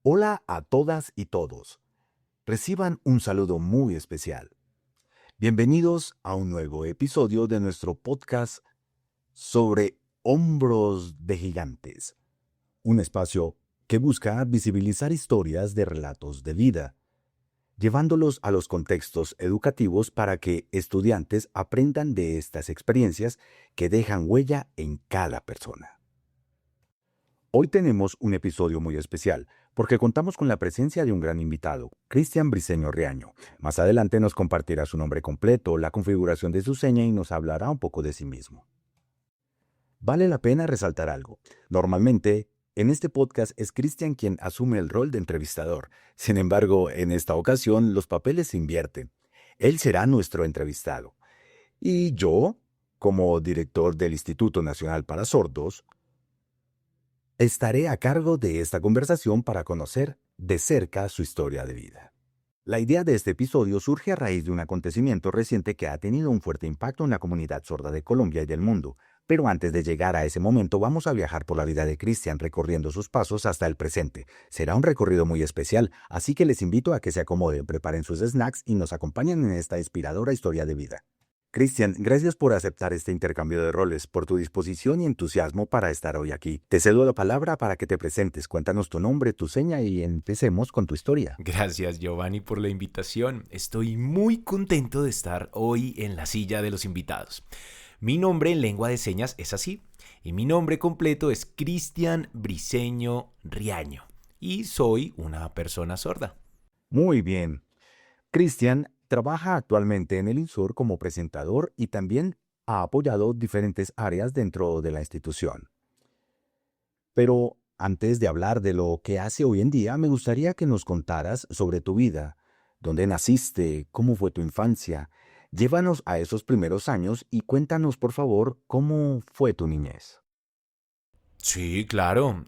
Hola a todas y todos. Reciban un saludo muy especial. Bienvenidos a un nuevo episodio de nuestro podcast sobre Hombros de Gigantes, un espacio que busca visibilizar historias de relatos de vida, llevándolos a los contextos educativos para que estudiantes aprendan de estas experiencias que dejan huella en cada persona. Hoy tenemos un episodio muy especial, porque contamos con la presencia de un gran invitado, Cristian Briceño Riaño. Más adelante nos compartirá su nombre completo, la configuración de su seña y nos hablará un poco de sí mismo. Vale la pena resaltar algo. Normalmente, en este podcast es Cristian quien asume el rol de entrevistador. Sin embargo, en esta ocasión los papeles se invierten. Él será nuestro entrevistado. Y yo, como director del Instituto Nacional para Sordos, estaré a cargo de esta conversación para conocer de cerca su historia de vida. La idea de este episodio surge a raíz de un acontecimiento reciente que ha tenido un fuerte impacto en la comunidad sorda de Colombia y del mundo. Pero antes de llegar a ese momento vamos a viajar por la vida de Cristian recorriendo sus pasos hasta el presente. Será un recorrido muy especial, así que les invito a que se acomoden, preparen sus snacks y nos acompañen en esta inspiradora historia de vida. Cristian, gracias por aceptar este intercambio de roles, por tu disposición y entusiasmo para estar hoy aquí. Te cedo la palabra para que te presentes. Cuéntanos tu nombre, tu seña y empecemos con tu historia. Gracias, Giovanni, por la invitación. Estoy muy contento de estar hoy en la silla de los invitados. Mi nombre en lengua de señas es así, y mi nombre completo es Cristian Briceño Riaño, y soy una persona sorda. Muy bien. Cristian trabaja actualmente en el INSOR como presentador y también ha apoyado diferentes áreas dentro de la institución. Pero antes de hablar de lo que hace hoy en día, me gustaría que nos contaras sobre tu vida, dónde naciste, cómo fue tu infancia. Llévanos a esos primeros años y cuéntanos, por favor, cómo fue tu niñez. Sí, claro.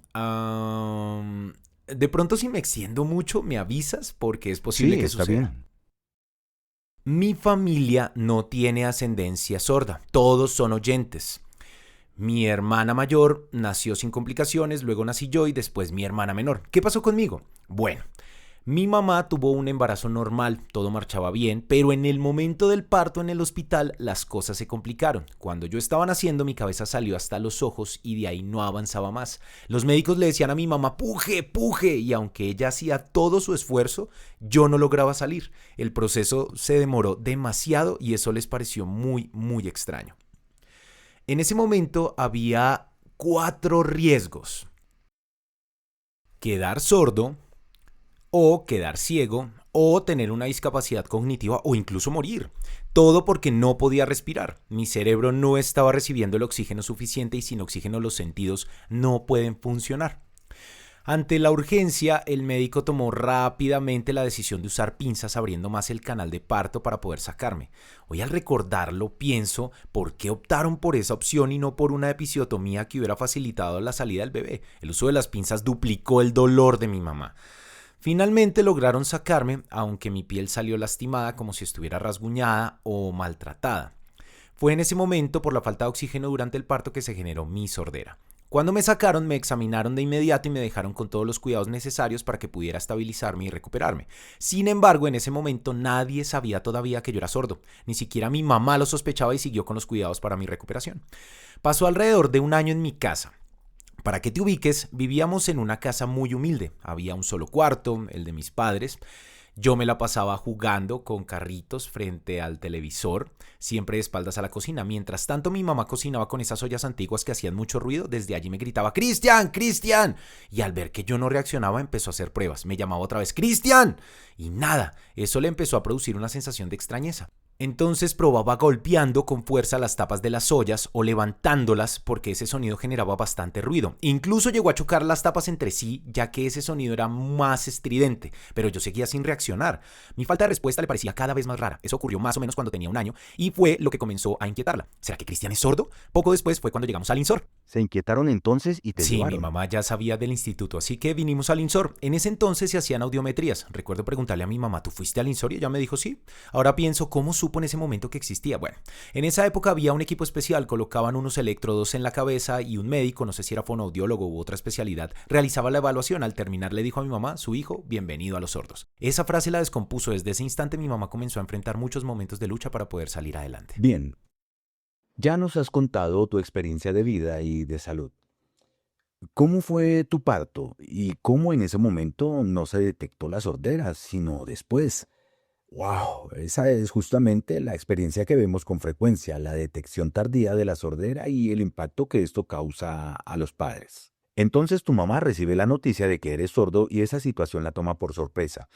De pronto si me extiendo mucho, me avisas porque es posible Sí, que está suceda. bien. Mi familia no tiene ascendencia sorda, todos son oyentes. Mi hermana mayor nació sin complicaciones, luego nací yo y después mi hermana menor. ¿Qué pasó conmigo? Bueno, mi mamá tuvo un embarazo normal, todo marchaba bien, pero en el momento del parto en el hospital las cosas se complicaron. Cuando yo estaba naciendo mi cabeza salió hasta los ojos y de ahí no avanzaba más. Los médicos le decían a mi mamá, puje, puje, y aunque ella hacía todo su esfuerzo, yo no lograba salir. El proceso se demoró demasiado y eso les pareció muy, muy extraño. En ese momento había 4 riesgos: quedar sordo, o quedar ciego, o tener una discapacidad cognitiva, o incluso morir. Todo porque no podía respirar. Mi cerebro no estaba recibiendo el oxígeno suficiente y sin oxígeno los sentidos no pueden funcionar. Ante la urgencia, el médico tomó rápidamente la decisión de usar pinzas abriendo más el canal de parto para poder sacarme. Hoy al recordarlo pienso por qué optaron por esa opción y no por una episiotomía que hubiera facilitado la salida del bebé. El uso de las pinzas duplicó el dolor de mi mamá. Finalmente lograron sacarme, aunque mi piel salió lastimada como si estuviera rasguñada o maltratada. Fue en ese momento, por la falta de oxígeno durante el parto, que se generó mi sordera. Cuando me sacaron, me examinaron de inmediato y me dejaron con todos los cuidados necesarios para que pudiera estabilizarme y recuperarme. Sin embargo, en ese momento nadie sabía todavía que yo era sordo. Ni siquiera mi mamá lo sospechaba y siguió con los cuidados para mi recuperación. Pasó alrededor de un año en mi casa. Para que te ubiques, vivíamos en una casa muy humilde. Había un solo cuarto, el de mis padres. Yo me la pasaba jugando con carritos frente al televisor, siempre de espaldas a la cocina. Mientras tanto, mi mamá cocinaba con esas ollas antiguas que hacían mucho ruido. Desde allí me gritaba, ¡Cristian! ¡Cristian! Y al ver que yo no reaccionaba, empezó a hacer pruebas. Me llamaba otra vez, ¡Cristian! Y nada, eso le empezó a producir una sensación de extrañeza. Entonces probaba golpeando con fuerza las tapas de las ollas o levantándolas porque ese sonido generaba bastante ruido. Incluso llegó a chocar las tapas entre sí ya que ese sonido era más estridente, pero yo seguía sin reaccionar. Mi falta de respuesta le parecía cada vez más rara. Eso ocurrió más o menos cuando tenía un año y fue lo que comenzó a inquietarla. ¿Será que Cristian es sordo? Poco después fue cuando llegamos al INSOR. Se inquietaron entonces y te Sí, mi llevaron. mamá ya sabía del instituto, así que vinimos al INSOR. En ese entonces se hacían audiometrías. Recuerdo preguntarle a mi mamá, ¿tú fuiste al INSOR? Y ella me dijo sí. Ahora pienso, ¿cómo supo en ese momento que existía? Bueno, en esa época había un equipo especial, colocaban unos electrodos en la cabeza y un médico, no sé si era fonoaudiólogo u otra especialidad, realizaba la evaluación. Al terminar le dijo a mi mamá, su hijo, bienvenido a los sordos. Esa frase la descompuso. Desde ese instante mi mamá comenzó a enfrentar muchos momentos de lucha para poder salir adelante. Bien, ya nos has contado tu experiencia de vida y de salud. ¿Cómo fue tu parto y cómo en ese momento no se detectó la sordera, sino después? ¡Wow! Esa es justamente la experiencia que vemos con frecuencia, la detección tardía de la sordera y el impacto que esto causa a los padres. Entonces tu mamá recibe la noticia de que eres sordo y esa situación la toma por sorpresa.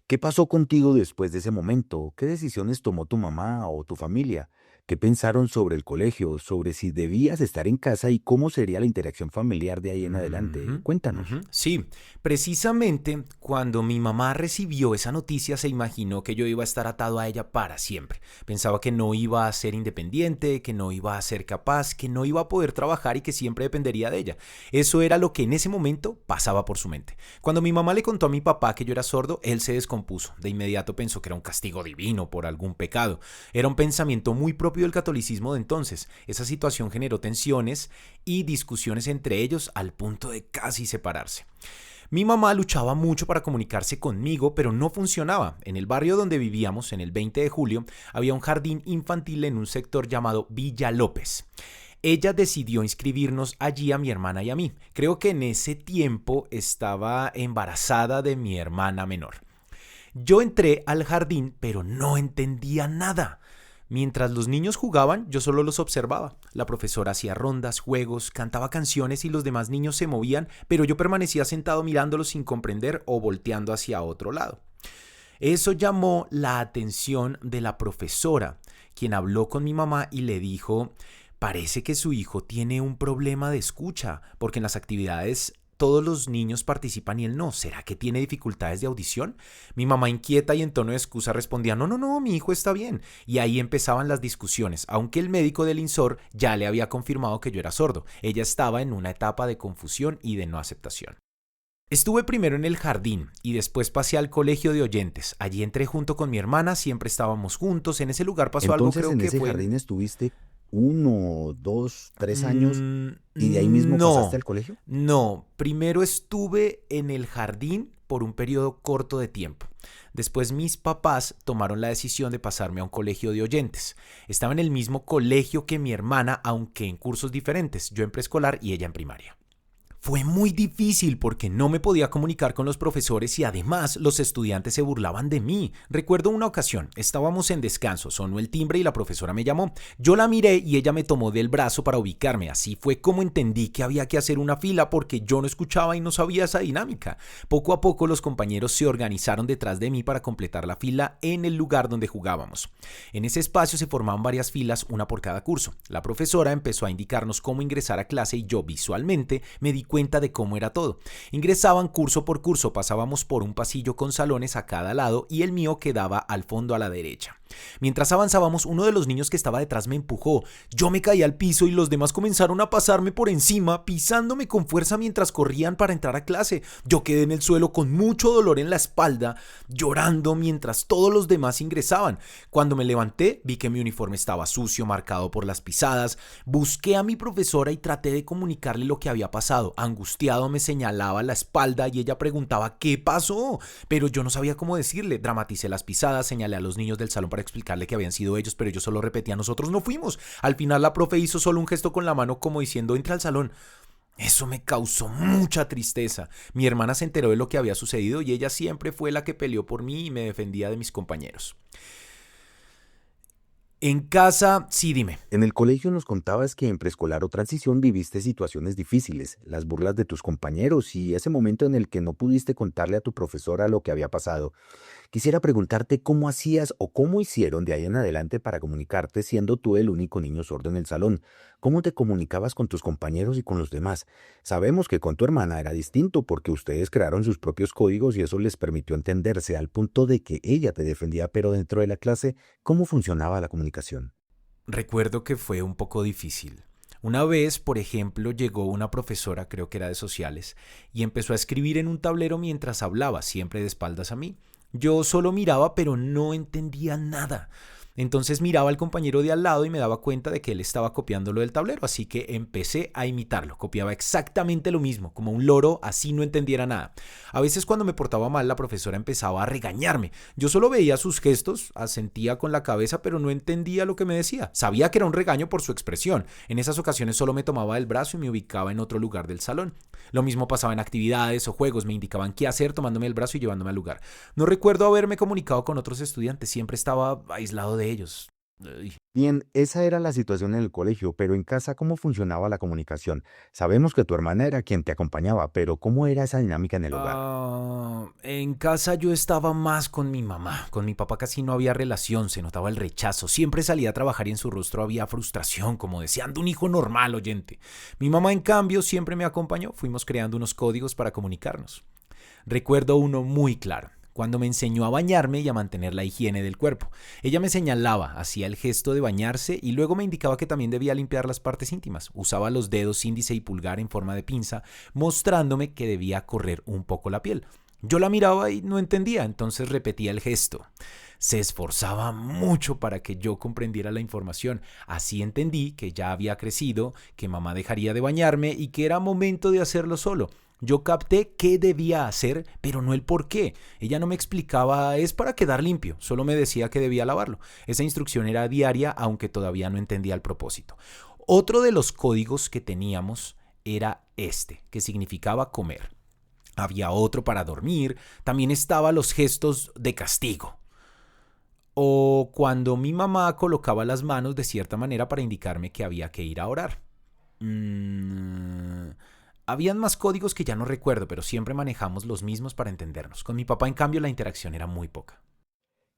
¿Qué pasó contigo después de ese momento? ¿Qué decisiones tomó tu mamá o tu familia? ¿Qué pensaron sobre el colegio, sobre si debías estar en casa y cómo sería la interacción familiar de ahí en adelante? Cuéntanos. Sí, precisamente cuando mi mamá recibió esa noticia se imaginó que yo iba a estar atado a ella para siempre. Pensaba que no iba a ser independiente, que no iba a ser capaz, que no iba a poder trabajar y que siempre dependería de ella. Eso era lo que en ese momento pasaba por su mente. Cuando mi mamá le contó a mi papá que yo era sordo, él se descompuso. De inmediato pensó que era un castigo divino por algún pecado. Era un pensamiento muy propio del catolicismo de entonces. Esa situación generó tensiones y discusiones entre ellos al punto de casi separarse. Mi mamá luchaba mucho para comunicarse conmigo, pero no funcionaba. En el barrio donde vivíamos, en el 20 de julio, había un jardín infantil en un sector llamado Villa López. Ella decidió inscribirnos allí a mi hermana y a mí. Creo que en ese tiempo estaba embarazada de mi hermana menor. Yo entré al jardín, pero no entendía nada. Mientras los niños jugaban, yo solo los observaba. La profesora hacía rondas, juegos, cantaba canciones y los demás niños se movían, pero yo permanecía sentado mirándolos sin comprender o volteando hacia otro lado. Eso llamó la atención de la profesora, quien habló con mi mamá y le dijo: parece que su hijo tiene un problema de escucha, porque en las actividades todos los niños participan y él no. ¿Será que tiene dificultades de audición? Mi mamá, inquieta y en tono de excusa, respondía: no, mi hijo está bien. Y ahí empezaban las discusiones, aunque el médico del INSOR ya le había confirmado que yo era sordo. Ella estaba en una etapa de confusión y de no aceptación. Estuve primero en el jardín y después pasé al colegio de oyentes. Allí entré junto con mi hermana, siempre estábamos juntos. En ese lugar pasó algo, Entonces creo en que ese fue... jardín estuviste 1, 2, 3 años y de ahí mismo pasaste al No, colegio. no. Primero estuve en el jardín por un periodo corto de tiempo. Después mis papás tomaron la decisión de pasarme a un colegio de oyentes. Estaba en el mismo colegio que mi hermana, aunque en cursos diferentes, yo en preescolar y ella en primaria. Fue muy difícil porque no me podía comunicar con los profesores y además los estudiantes se burlaban de mí. Recuerdo una ocasión, estábamos en descanso, sonó el timbre y la profesora me llamó. Yo la miré y ella me tomó del brazo para ubicarme. Así fue como entendí que había que hacer una fila porque yo no escuchaba y no sabía esa dinámica. Poco a poco los compañeros se organizaron detrás de mí para completar la fila en el lugar donde jugábamos. En ese espacio se formaban varias filas, una por cada curso. La profesora empezó a indicarnos cómo ingresar a clase y yo visualmente me di cuenta de cómo era todo. Ingresaban curso por curso, pasábamos por un pasillo con salones a cada lado y el mío quedaba al fondo a la derecha. Mientras avanzábamos, uno de los niños que estaba detrás me empujó. Yo me caí al piso y los demás comenzaron a pasarme por encima, pisándome con fuerza mientras corrían para entrar a clase. Yo quedé en el suelo con mucho dolor en la espalda, llorando mientras todos los demás ingresaban. Cuando me levanté, vi que mi uniforme estaba sucio, marcado por las pisadas. Busqué a mi profesora y traté de comunicarle lo que había pasado. Angustiado me señalaba la espalda y ella preguntaba ¿qué pasó? Pero yo no sabía cómo decirle. Dramaticé las pisadas, señalé a los niños del salón para explicarle que habían sido ellos, pero yo solo repetía: nosotros no fuimos. Al final la profe hizo solo un gesto con la mano como diciendo: entra al salón. Eso me causó mucha tristeza. Mi hermana se enteró de lo que había sucedido y ella siempre fue la que peleó por mí y me defendía de mis compañeros. En casa, sí, dime. En el colegio nos contabas que en preescolar o transición viviste situaciones difíciles, las burlas de tus compañeros y ese momento en el que no pudiste contarle a tu profesora lo que había pasado. Quisiera preguntarte cómo hacías o cómo hicieron de ahí en adelante para comunicarte siendo tú el único niño sordo en el salón. ¿Cómo te comunicabas con tus compañeros y con los demás? Sabemos que con tu hermana era distinto porque ustedes crearon sus propios códigos y eso les permitió entenderse al punto de que ella te defendía, pero dentro de la clase, ¿cómo funcionaba la comunicación? Recuerdo que fue un poco difícil. Una vez, por ejemplo, llegó una profesora, creo que era de sociales, y empezó a escribir en un tablero mientras hablaba, siempre de espaldas a mí. Yo solo miraba, pero no entendía nada. Entonces miraba al compañero de al lado y me daba cuenta de que él estaba copiando lo del tablero, así que empecé a imitarlo. Copiaba exactamente lo mismo, como un loro, así no entendiera nada. A veces cuando me portaba mal, la profesora empezaba a regañarme. Yo solo veía sus gestos, asentía con la cabeza, pero no entendía lo que me decía. Sabía que era un regaño por su expresión. En esas ocasiones solo me tomaba del brazo y me ubicaba en otro lugar del salón. Lo mismo pasaba en actividades o juegos, me indicaban qué hacer tomándome el brazo y llevándome al lugar. No recuerdo haberme comunicado con otros estudiantes, siempre estaba aislado de ellos. Ay. Bien, esa era la situación en el colegio, pero en casa, ¿cómo funcionaba la comunicación? Sabemos que tu hermana era quien te acompañaba, pero ¿cómo era esa dinámica en el hogar? En casa yo estaba más con mi mamá. Con mi papá casi no había relación, se notaba el rechazo. Siempre salía a trabajar y en su rostro había frustración, como deseando un hijo normal, oyente. Mi mamá, en cambio, siempre me acompañó. Fuimos creando unos códigos para comunicarnos. Recuerdo uno muy claro. Cuando me enseñó a bañarme y a mantener la higiene del cuerpo. Ella me señalaba, hacía el gesto de bañarse y luego me indicaba que también debía limpiar las partes íntimas. Usaba los dedos índice y pulgar en forma de pinza, mostrándome que debía correr un poco la piel. Yo la miraba y no entendía, entonces repetía el gesto. Se esforzaba mucho para que yo comprendiera la información. Así entendí que ya había crecido, que mamá dejaría de bañarme y que era momento de hacerlo solo. Yo capté qué debía hacer, pero no el por qué. Ella no me explicaba, es para quedar limpio, solo me decía que debía lavarlo. Esa instrucción era diaria, aunque todavía no entendía el propósito. Otro de los códigos que teníamos era este, que significaba comer. Había otro para dormir, también estaban los gestos de castigo. O cuando mi mamá colocaba las manos de cierta manera para indicarme que había que ir a orar. Habían más códigos que ya no recuerdo, pero siempre manejamos los mismos para entendernos. Con mi papá, en cambio, la interacción era muy poca.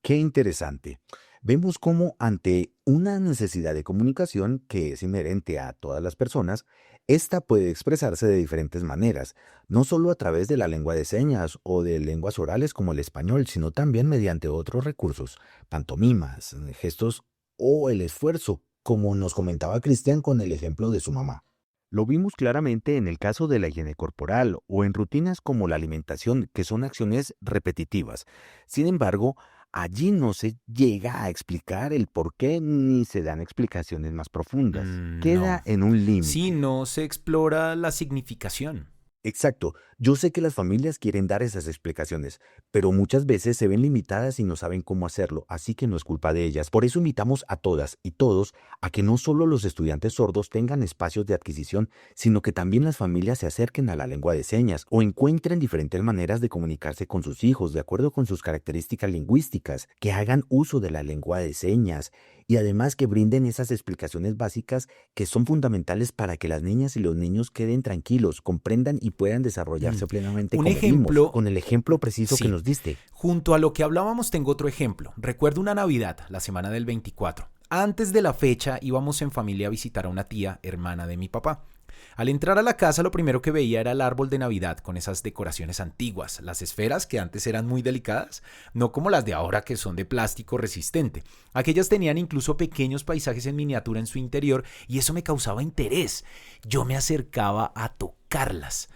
Qué interesante. Vemos cómo ante una necesidad de comunicación que es inherente a todas las personas, esta puede expresarse de diferentes maneras, no solo a través de la lengua de señas o de lenguas orales como el español, sino también mediante otros recursos, pantomimas, gestos o el esfuerzo, como nos comentaba Cristian con el ejemplo de su mamá. Lo vimos claramente en el caso de la higiene corporal o en rutinas como la alimentación, que son acciones repetitivas. Sin embargo, allí no se llega a explicar el por qué ni se dan explicaciones más profundas. Queda No. en un Sí, límite. no se explora la significación. Exacto. Yo sé que las familias quieren dar esas explicaciones, pero muchas veces se ven limitadas y no saben cómo hacerlo, así que no es culpa de ellas. Por eso invitamos a todas y todos a que no solo los estudiantes sordos tengan espacios de adquisición, sino que también las familias se acerquen a la lengua de señas o encuentren diferentes maneras de comunicarse con sus hijos de acuerdo con sus características lingüísticas, que hagan uso de la lengua de señas y además que brinden esas explicaciones básicas que son fundamentales para que las niñas y los niños queden tranquilos, comprendan y puedan desarrollarse plenamente Un como vimos, ejemplo, con el ejemplo preciso que sí. nos diste. Junto a lo que hablábamos tengo otro ejemplo. Recuerdo una Navidad, la semana del 24. Antes de la fecha íbamos en familia a visitar a una tía, hermana de mi papá. Al entrar a la casa lo primero que veía era el árbol de Navidad con esas decoraciones antiguas, las esferas que antes eran muy delicadas, no como las de ahora que son de plástico resistente. Aquellas tenían incluso pequeños paisajes en miniatura en su interior y eso me causaba interés. Yo me acercaba a tocarlas.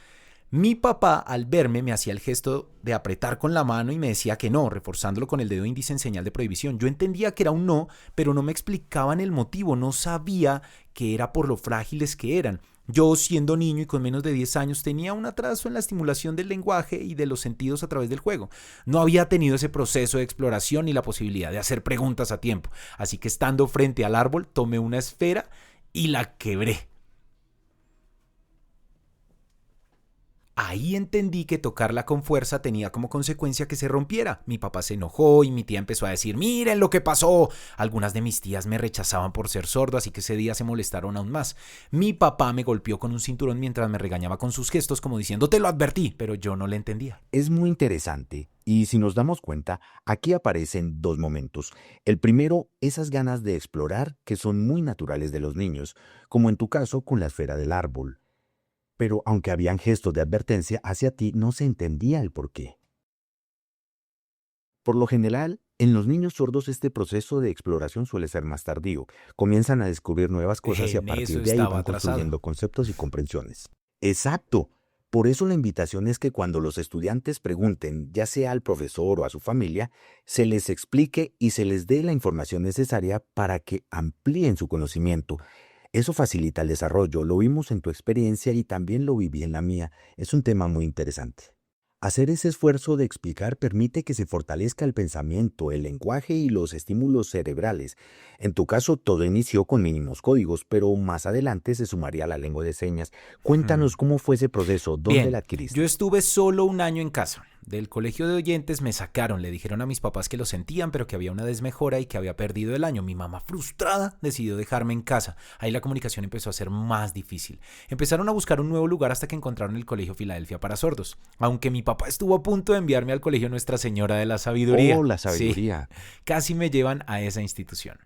Mi papá, al verme, me hacía el gesto de apretar con la mano y me decía que no, reforzándolo con el dedo índice en señal de prohibición. Yo entendía que era un no, pero no me explicaban el motivo, no sabía que era por lo frágiles que eran. Yo, siendo niño y con menos de 10 años, tenía un atraso en la estimulación del lenguaje y de los sentidos a través del juego. No había tenido ese proceso de exploración ni la posibilidad de hacer preguntas a tiempo. Así que estando frente al árbol, tomé una esfera y la quebré. Ahí entendí que tocarla con fuerza tenía como consecuencia que se rompiera. Mi papá se enojó y mi tía empezó a decir, miren lo que pasó. Algunas de mis tías me rechazaban por ser sordo, así que ese día se molestaron aún más. Mi papá me golpeó con un cinturón mientras me regañaba con sus gestos como diciendo, te lo advertí, pero yo no le entendía. Es muy interesante y si nos damos cuenta, aquí aparecen dos momentos. El primero, esas ganas de explorar que son muy naturales de los niños, como en tu caso con la esfera del árbol. Pero aunque habían gestos de advertencia hacia ti, no se entendía el porqué. Por lo general, en los niños sordos este proceso de exploración suele ser más tardío. Comienzan a descubrir nuevas cosas y a En eso partir de ahí estaba van atrasado. construyendo conceptos y comprensiones. Exacto. Por eso la invitación es que cuando los estudiantes pregunten, ya sea al profesor o a su familia, se les explique y se les dé la información necesaria para que amplíen su conocimiento. Eso facilita el desarrollo, lo vimos en tu experiencia y también lo viví en la mía. Es un tema muy interesante. Hacer ese esfuerzo de explicar permite que se fortalezca el pensamiento, el lenguaje y los estímulos cerebrales. En tu caso, todo inició con mínimos códigos, pero más adelante se sumaría la lengua de señas. Cuéntanos cómo fue ese proceso, dónde la Bien, yo adquiriste. estuve solo un año en casa. Del colegio de oyentes me sacaron, le dijeron a mis papás que lo sentían, pero que había una desmejora y que había perdido el año. Mi mamá, frustrada, decidió dejarme en casa. Ahí la comunicación empezó a ser más difícil. Empezaron a buscar un nuevo lugar hasta que encontraron el Colegio Filadelfia para sordos. Aunque mi papá estuvo a punto de enviarme al Colegio Nuestra Señora de la Oh, Sabiduría. la Sí, sabiduría. casi me llevan a esa institución.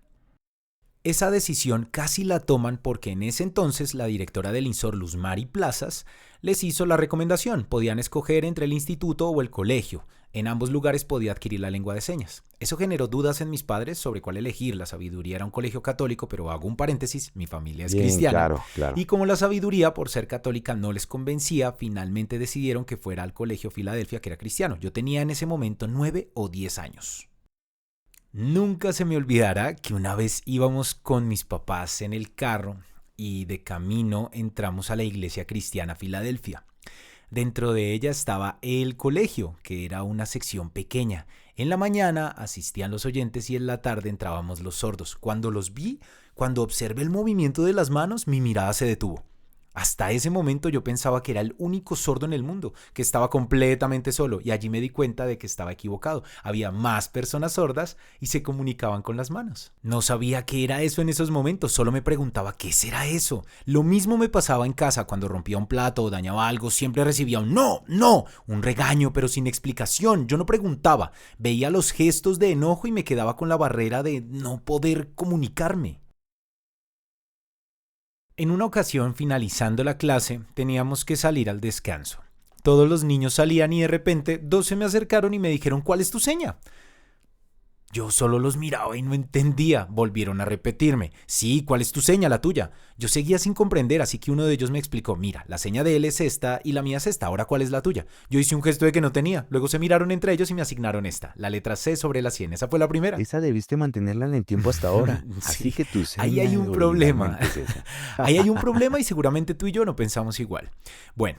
Esa decisión casi la toman porque en ese entonces la directora del INSOR, Luz Mari Plazas, les hizo la recomendación. Podían escoger entre el instituto o el colegio. En ambos lugares podía adquirir la lengua de señas. Eso generó dudas en mis padres sobre cuál elegir. La Sabiduría era un colegio católico, pero hago un paréntesis, mi familia es Bien, cristiana. claro, claro. Y como la Sabiduría, por ser católica, no les convencía, finalmente decidieron que fuera al Colegio Filadelfia, que era cristiano. Yo tenía en ese momento 9 o 10 años. Nunca se me olvidará que una vez íbamos con mis papás en el carro y de camino entramos a la iglesia cristiana Filadelfia. Dentro de ella estaba el colegio, que era una sección pequeña. En la mañana asistían los oyentes y en la tarde entrábamos los sordos. Cuando los vi, cuando observé el movimiento de las manos, mi mirada se detuvo. Hasta ese momento yo pensaba que era el único sordo en el mundo, que estaba completamente solo, y allí me di cuenta de que estaba equivocado. Había más personas sordas y se comunicaban con las manos. No sabía qué era eso en esos momentos, solo me preguntaba ¿qué será eso? Lo mismo me pasaba en casa cuando rompía un plato o dañaba algo, siempre recibía un no, no, un regaño pero sin explicación. Yo no preguntaba, veía los gestos de enojo y me quedaba con la barrera de no poder comunicarme. En una ocasión, finalizando la clase, teníamos que salir al descanso. Todos los niños salían y de repente dos se me acercaron y me dijeron ¿cuál es tu seña? Yo solo los miraba y no entendía. Volvieron a repetirme. Sí, ¿cuál es tu seña, la tuya? Yo seguía sin comprender, así que uno de ellos me explicó. Mira, la seña de él es esta y la mía es esta. Ahora, ¿cuál es la tuya? Yo hice un gesto de que no tenía. Luego se miraron entre ellos y me asignaron esta. La letra C sobre la 100. Esa fue la primera. Esa debiste mantenerla en el tiempo hasta ahora. Así Sí, que tu ahí hay seña un problema. originalmente es esa. Ahí hay un problema y seguramente tú y yo no pensamos igual. Bueno.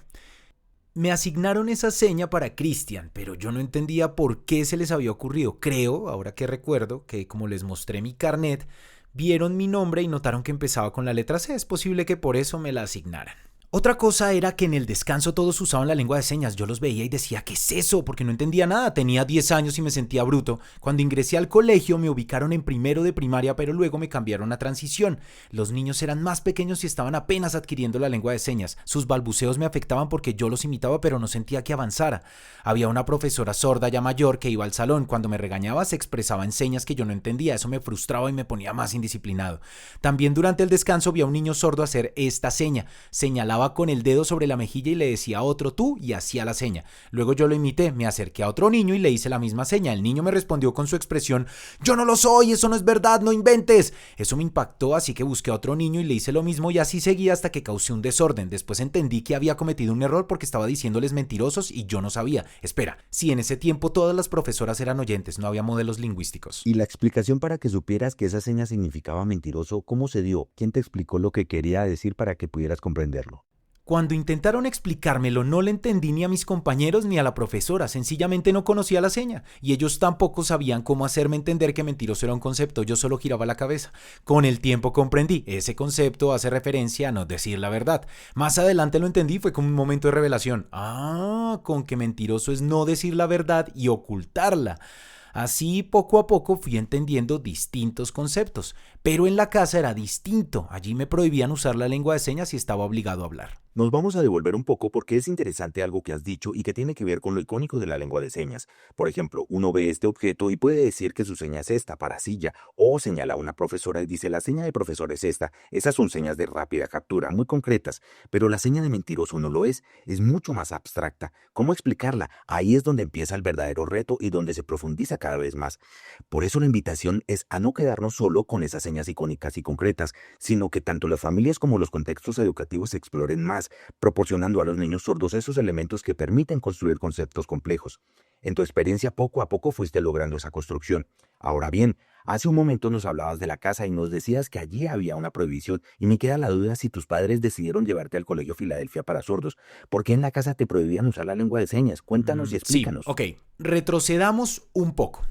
Me asignaron esa seña para Cristian, pero yo no entendía por qué se les había ocurrido. Creo, ahora que recuerdo, que como les mostré mi carnet, vieron mi nombre y notaron que empezaba con la letra C. Es posible que por eso me la asignaran. Otra cosa era que en el descanso todos usaban la lengua de señas. Yo los veía y decía, ¿qué es eso? Porque no entendía nada. Tenía 10 años y me sentía bruto. Cuando ingresé al colegio me ubicaron en primero de primaria, pero luego me cambiaron a transición. Los niños eran más pequeños y estaban apenas adquiriendo la lengua de señas. Sus balbuceos me afectaban porque yo los imitaba, pero no sentía que avanzara. Había una profesora sorda ya mayor que iba al salón. Cuando me regañaba se expresaba en señas que yo no entendía. Eso me frustraba y me ponía más indisciplinado. También durante el descanso vi a un niño sordo hacer esta seña. Señalaba con el dedo sobre la mejilla y le decía a otro tú y hacía la seña. Luego yo lo imité, me acerqué a otro niño y le hice la misma seña. El niño me respondió con su expresión, yo no lo soy, eso no es verdad, no inventes. Eso me impactó, así que busqué a otro niño y le hice lo mismo y así seguí hasta que causé un desorden. Después entendí que había cometido un error porque estaba diciéndoles mentirosos y yo no sabía. Espera, si en ese tiempo todas las profesoras eran oyentes, no había modelos lingüísticos. Y la explicación para que supieras que esa seña significaba mentiroso, ¿cómo se dio? ¿Quién te explicó lo que quería decir para que pudieras comprenderlo? Cuando intentaron explicármelo, no le entendí ni a mis compañeros ni a la profesora. Sencillamente no conocía la seña. Y ellos tampoco sabían cómo hacerme entender que mentiroso era un concepto. Yo solo giraba la cabeza. Con el tiempo comprendí. Ese concepto hace referencia a no decir la verdad. Más adelante lo entendí. Fue como un momento de revelación. Con que mentiroso es no decir la verdad y ocultarla. Así, poco a poco fui entendiendo distintos conceptos, pero en la casa era distinto. Allí me prohibían usar la lengua de señas y estaba obligado a hablar. Nos vamos a devolver un poco porque es interesante algo que has dicho y que tiene que ver con lo icónico de la lengua de señas. Por ejemplo, uno ve este objeto y puede decir que su seña es esta, para silla, o señala a una profesora y dice la seña de profesor es esta. Esas son señas de rápida captura, muy concretas, pero la seña de mentiroso no lo es mucho más abstracta. ¿Cómo explicarla? Ahí es donde empieza el verdadero reto y donde se profundiza cada vez más. Por eso la invitación es a no quedarnos solo con esas señas icónicas y concretas, sino que tanto las familias como los contextos educativos exploren más más, proporcionando a los niños sordos esos elementos que permiten construir conceptos complejos. En tu experiencia, poco a poco fuiste logrando esa construcción. Ahora bien, hace un momento nos hablabas de la casa y nos decías que allí había una prohibición, y me queda la duda si tus padres decidieron llevarte al Colegio Filadelfia para sordos. ¿Por qué en la casa te prohibían usar la lengua de señas? Cuéntanos y Sí, explícanos. ok. Retrocedamos un poco.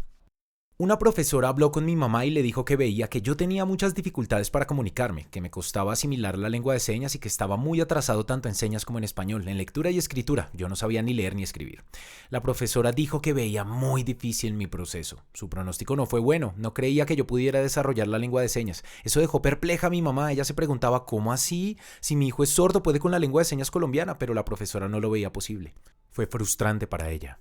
Una profesora habló con mi mamá y le dijo que veía que yo tenía muchas dificultades para comunicarme, que me costaba asimilar la lengua de señas y que estaba muy atrasado tanto en señas como en español, en lectura y escritura. Yo no sabía ni leer ni escribir. La profesora dijo que veía muy difícil mi proceso. Su pronóstico no fue bueno, no creía que yo pudiera desarrollar la lengua de señas. Eso dejó perpleja a mi mamá. Ella se preguntaba, ¿cómo así? Si mi hijo es sordo, puede con la lengua de señas colombiana, pero la profesora no lo veía posible. Fue frustrante para ella.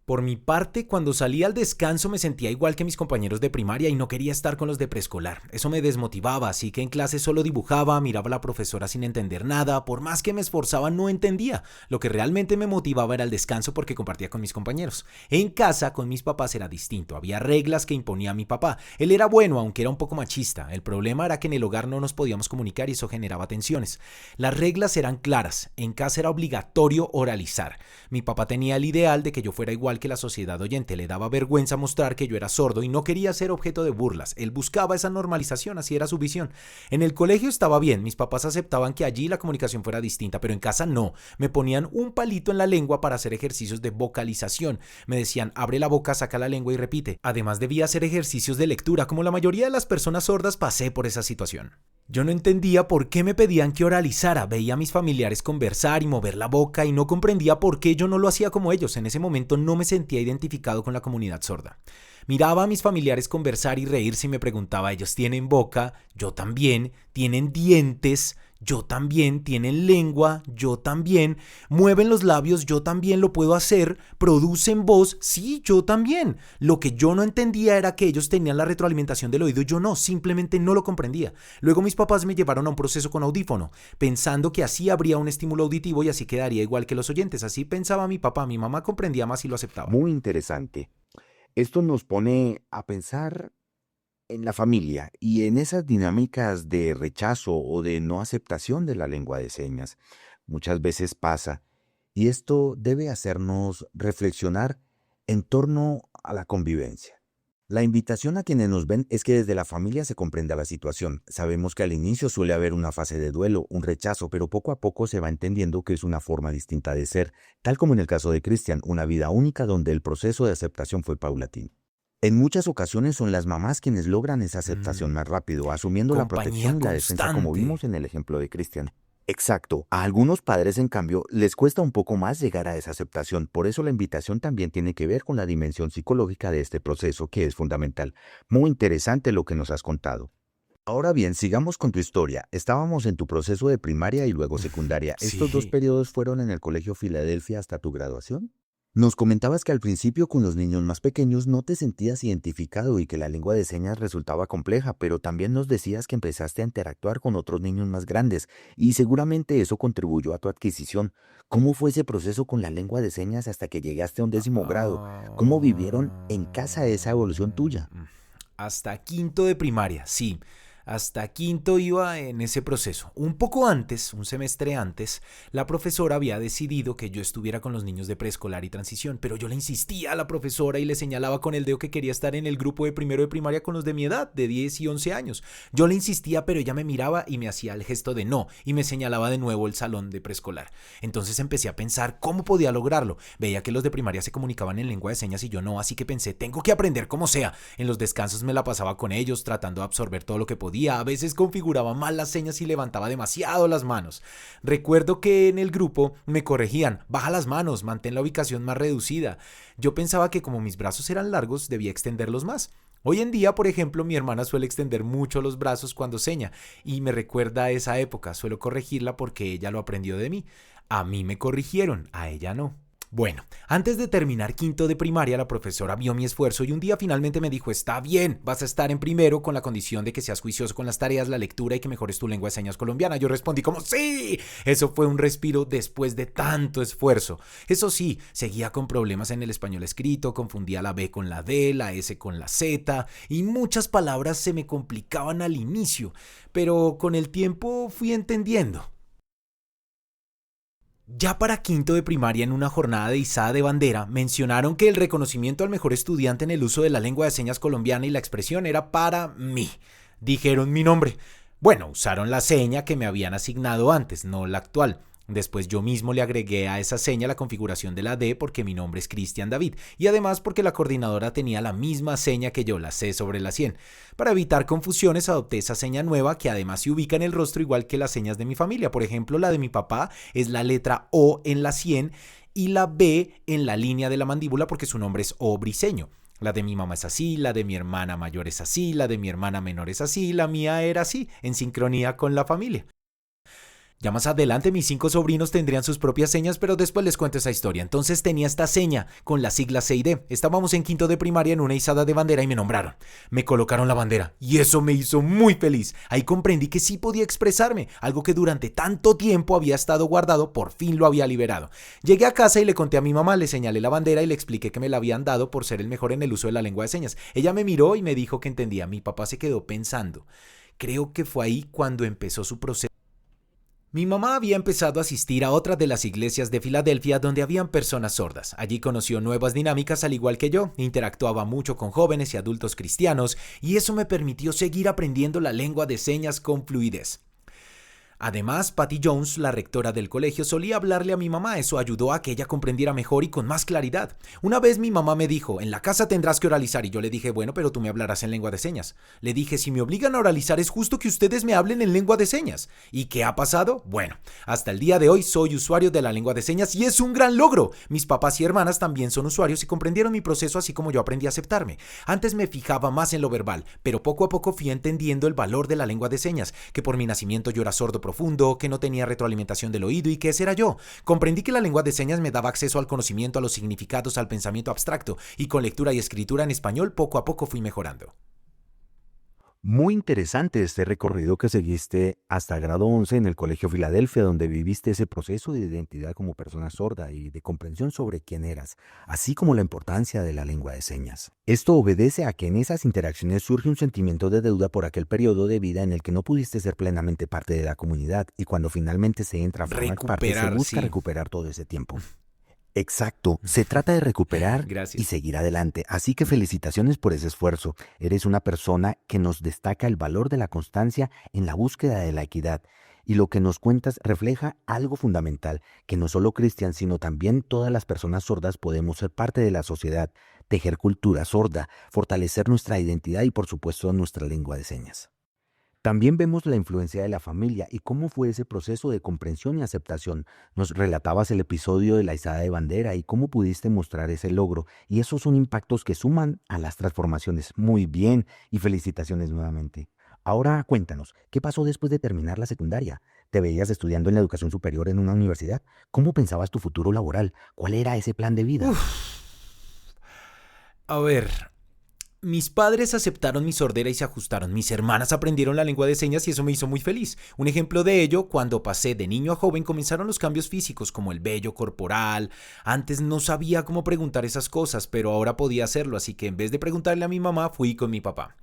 Por mi parte, cuando salí al descanso me sentía igual que mis compañeros de primaria y no quería estar con los de preescolar. Eso me desmotivaba, así que en clase solo dibujaba, miraba a la profesora sin entender nada. Por más que me esforzaba, no entendía. Lo que realmente me motivaba era el descanso porque compartía con mis compañeros. En casa, con mis papás era distinto. Había reglas que imponía mi papá. Él era bueno, aunque era un poco machista. El problema era que en el hogar no nos podíamos comunicar y eso generaba tensiones. Las reglas eran claras. En casa era obligatorio oralizar. Mi papá tenía el ideal de que yo fuera igual que la sociedad oyente. Le daba vergüenza mostrar que yo era sordo y no quería ser objeto de burlas. Él buscaba esa normalización, así era su visión. En el colegio estaba bien, mis papás aceptaban que allí la comunicación fuera distinta, pero en casa no. Me ponían un palito en la lengua para hacer ejercicios de vocalización. Me decían, abre la boca, saca la lengua y repite. Además debía hacer ejercicios de lectura. Como la mayoría de las personas sordas, pasé por esa situación. Yo no entendía por qué me pedían que oralizara. Veía a mis familiares conversar y mover la boca y no comprendía por qué yo no lo hacía como ellos. En ese momento no me sentía identificado con la comunidad sorda. Miraba a mis familiares conversar y reírse y me preguntaba, ellos tienen boca, yo también, tienen dientes, yo también, tienen lengua, yo también, mueven los labios, yo también lo puedo hacer, producen voz, sí, yo también. Lo que yo no entendía era que ellos tenían la retroalimentación del oído y yo no, simplemente no lo comprendía. Luego mis papás me llevaron a un proceso con audífono, pensando que así habría un estímulo auditivo y así quedaría igual que los oyentes. Así pensaba mi papá, mi mamá comprendía más y lo aceptaba. Muy interesante. Esto nos pone a pensar en la familia y en esas dinámicas de rechazo o de no aceptación de la lengua de señas. Muchas veces pasa, y esto debe hacernos reflexionar en torno a la convivencia. La invitación a quienes nos ven es que desde la familia se comprenda la situación. Sabemos que al inicio suele haber una fase de duelo, un rechazo, pero poco a poco se va entendiendo que es una forma distinta de ser, tal como en el caso de Cristian, una vida única donde el proceso de aceptación fue paulatino. En muchas ocasiones son las mamás quienes logran esa aceptación más rápido, asumiendo la Compañía protección y la defensa como constante. vimos en el ejemplo de Cristian. Exacto. A algunos padres, en cambio, les cuesta un poco más llegar a esa aceptación. Por eso la invitación también tiene que ver con la dimensión psicológica de este proceso, que es fundamental. Muy interesante lo que nos has contado. Ahora bien, sigamos con tu historia. Estábamos en tu proceso de primaria y luego secundaria. ¿Estos dos Sí. periodos fueron en el Colegio Filadelfia hasta tu graduación? Nos comentabas que al principio con los niños más pequeños no te sentías identificado y que la lengua de señas resultaba compleja, pero también nos decías que empezaste a interactuar con otros niños más grandes y seguramente eso contribuyó a tu adquisición. ¿Cómo fue ese proceso con la lengua de señas hasta que llegaste a un 10.º grado? ¿Cómo vivieron en casa esa evolución tuya? Hasta quinto de primaria, sí. Hasta quinto iba en ese proceso. Un poco antes, un semestre antes, la profesora había decidido que yo estuviera con los niños de preescolar y transición, pero yo le insistía a la profesora y le señalaba con el dedo que quería estar en el grupo de primero de primaria con los de mi edad, de 10 y 11 años. Yo le insistía, pero ella me miraba y me hacía el gesto de no, y me señalaba de nuevo el salón de preescolar. Entonces empecé a pensar cómo podía lograrlo. Veía que los de primaria se comunicaban en lengua de señas y yo no, así que pensé, tengo que aprender como sea. En los descansos me la pasaba con ellos, tratando de absorber todo lo que podía. A veces configuraba mal las señas y levantaba demasiado las manos. Recuerdo que en el grupo me corregían, baja las manos, mantén la ubicación más reducida. Yo pensaba que como mis brazos eran largos, debía extenderlos más. Hoy en día, por ejemplo, mi hermana suele extender mucho los brazos cuando seña y me recuerda a esa época. Suelo corregirla porque ella lo aprendió de mí. A mí me corrigieron, a ella no. Bueno, antes de terminar quinto de primaria, la profesora vio mi esfuerzo y un día finalmente me dijo, está bien, vas a estar en primero con la condición de que seas juicioso con las tareas, la lectura y que mejores tu lengua de señas colombiana. Yo respondí como, sí, eso fue un respiro después de tanto esfuerzo. Eso sí, seguía con problemas en el español escrito, confundía la B con la D, la S con la Z y muchas palabras se me complicaban al inicio, pero con el tiempo fui entendiendo. Ya para quinto de primaria, en una jornada de izada de bandera, mencionaron que el reconocimiento al mejor estudiante en el uso de la lengua de señas colombiana y la expresión era para mí. Dijeron mi nombre. Bueno, usaron la seña que me habían asignado antes, no la actual. Después yo mismo le agregué a esa seña la configuración de la D porque mi nombre es Cristian David y además porque la coordinadora tenía la misma seña que yo, la C sobre la 100. Para evitar confusiones adopté esa seña nueva que además se ubica en el rostro igual que las señas de mi familia. Por ejemplo, la de mi papá es la letra O en la 100 y la B en la línea de la mandíbula porque su nombre es O Briseño. La de mi mamá es así, la de mi hermana mayor es así, la de mi hermana menor es así, la mía era así, en sincronía con la familia. Ya más adelante mis 5 sobrinos tendrían sus propias señas, pero después les cuento esa historia. Entonces tenía esta seña con las siglas C y D. Estábamos en quinto de primaria en una izada de bandera y me nombraron. Me colocaron la bandera y eso me hizo muy feliz. Ahí comprendí que sí podía expresarme, algo que durante tanto tiempo había estado guardado, por fin lo había liberado. Llegué a casa y le conté a mi mamá, le señalé la bandera y le expliqué que me la habían dado por ser el mejor en el uso de la lengua de señas. Ella me miró y me dijo que entendía. Mi papá se quedó pensando. Creo que fue ahí cuando empezó su proceso. Mi mamá había empezado a asistir a otras de las iglesias de Filadelfia donde habían personas sordas. Allí conoció nuevas dinámicas al igual que yo, interactuaba mucho con jóvenes y adultos cristianos y eso me permitió seguir aprendiendo la lengua de señas con fluidez. Además, Patty Jones, la rectora del colegio, solía hablarle a mi mamá. Eso ayudó a que ella comprendiera mejor y con más claridad. Una vez mi mamá me dijo, en la casa tendrás que oralizar. Y yo le dije, bueno, pero tú me hablarás en lengua de señas. Le dije, si me obligan a oralizar es justo que ustedes me hablen en lengua de señas. ¿Y qué ha pasado? Bueno, hasta el día de hoy soy usuario de la lengua de señas y es un gran logro. Mis papás y hermanas también son usuarios y comprendieron mi proceso así como yo aprendí a aceptarme. Antes me fijaba más en lo verbal, pero poco a poco fui entendiendo el valor de la lengua de señas, que por mi nacimiento yo era sordo profundo, que no tenía retroalimentación del oído y que ese era yo. Comprendí que la lengua de señas me daba acceso al conocimiento, a los significados, al pensamiento abstracto y con lectura y escritura en español poco a poco fui mejorando. Muy interesante este recorrido que seguiste hasta grado 11 en el Colegio Filadelfia, donde viviste ese proceso de identidad como persona sorda y de comprensión sobre quién eras, así como la importancia de la lengua de señas. Esto obedece a que en esas interacciones surge un sentimiento de deuda por aquel periodo de vida en el que no pudiste ser plenamente parte de la comunidad y cuando finalmente se entra a formar parte, se busca recuperar todo ese tiempo. Exacto, se trata de recuperar y seguir adelante, así que felicitaciones por ese esfuerzo. Eres una persona que nos destaca el valor de la constancia en la búsqueda de la equidad y lo que nos cuentas refleja algo fundamental, que no solo Cristian, sino también todas las personas sordas podemos ser parte de la sociedad, tejer cultura sorda, fortalecer nuestra identidad y por supuesto nuestra lengua de señas. También vemos la influencia de la familia y cómo fue ese proceso de comprensión y aceptación. Nos relatabas el episodio de la izada de bandera y cómo pudiste mostrar ese logro. Y esos son impactos que suman a las transformaciones. Muy bien y felicitaciones nuevamente. Ahora cuéntanos, ¿qué pasó después de terminar la secundaria? ¿Te veías estudiando en la educación superior en una universidad? ¿Cómo pensabas tu futuro laboral? ¿Cuál era ese plan de vida? A ver... Mis padres aceptaron mi sordera y se ajustaron. Mis hermanas aprendieron la lengua de señas y eso me hizo muy feliz. Un ejemplo de ello, cuando pasé de niño a joven comenzaron los cambios físicos como el vello corporal. Antes no sabía cómo preguntar esas cosas, pero ahora podía hacerlo, así que en vez de preguntarle a mi mamá, fui con mi papá.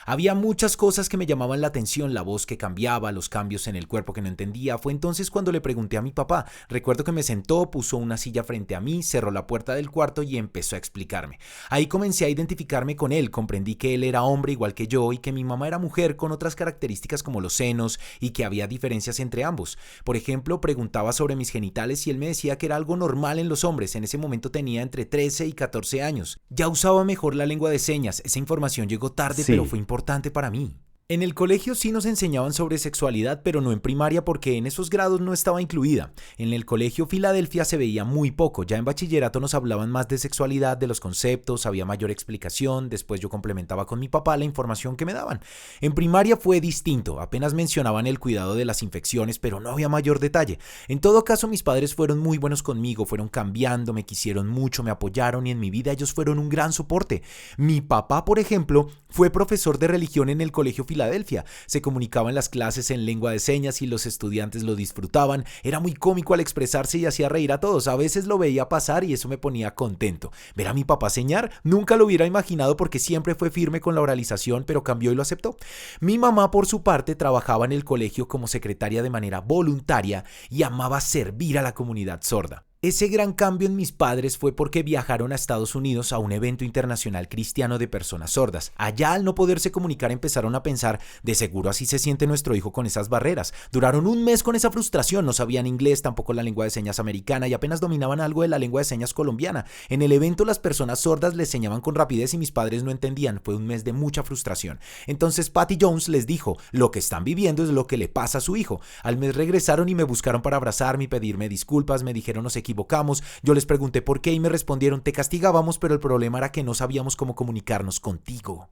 Había muchas cosas que me llamaban la atención, la voz que cambiaba, los cambios en el cuerpo que no entendía. Fue entonces cuando le pregunté a mi papá. Recuerdo que me sentó, puso una silla frente a mí, cerró la puerta del cuarto y empezó a explicarme. Ahí comencé a identificarme con él, comprendí que él era hombre igual que yo y que mi mamá era mujer con otras características como los senos y que había diferencias entre ambos. Por ejemplo, preguntaba sobre mis genitales y él me decía que era algo normal en los hombres. En ese momento tenía entre 13 y 14 años. Ya usaba mejor la lengua de señas. Esa información llegó tarde, pero fue importante para mí. En el colegio sí nos enseñaban sobre sexualidad, pero no en primaria porque en esos grados no estaba incluida. En el colegio Filadelfia se veía muy poco, ya en bachillerato nos hablaban más de sexualidad, de los conceptos, había mayor explicación, después yo complementaba con mi papá la información que me daban. En primaria fue distinto, apenas mencionaban el cuidado de las infecciones, pero no había mayor detalle. En todo caso, mis padres fueron muy buenos conmigo, fueron cambiando, me quisieron mucho, me apoyaron y en mi vida ellos fueron un gran soporte. Mi papá, por ejemplo, fue profesor de religión en el colegio Filadelfia Filadelfia. Se comunicaba en las clases en lengua de señas y los estudiantes lo disfrutaban. Era muy cómico al expresarse y hacía reír a todos. A veces lo veía pasar y eso me ponía contento. Ver a mi papá señar, nunca lo hubiera imaginado porque siempre fue firme con la oralización, pero cambió y lo aceptó. Mi mamá, por su parte, trabajaba en el colegio como secretaria de manera voluntaria y amaba servir a la comunidad sorda. Ese gran cambio en mis padres fue porque viajaron a Estados Unidos a un evento internacional cristiano de personas sordas. Allá, al no poderse comunicar, empezaron a pensar, de seguro así se siente nuestro hijo con esas barreras. Duraron un mes con esa frustración, no sabían inglés, tampoco la lengua de señas americana y apenas dominaban algo de la lengua de señas colombiana. En el evento las personas sordas les enseñaban con rapidez y mis padres no entendían. Fue un mes de mucha frustración. Entonces Patty Jones les dijo, lo que están viviendo es lo que le pasa a su hijo. Al mes regresaron y me buscaron para abrazarme y pedirme disculpas, me dijeron nos equivocamos, yo les pregunté por qué y me respondieron te castigábamos, pero el problema era que no sabíamos cómo comunicarnos contigo.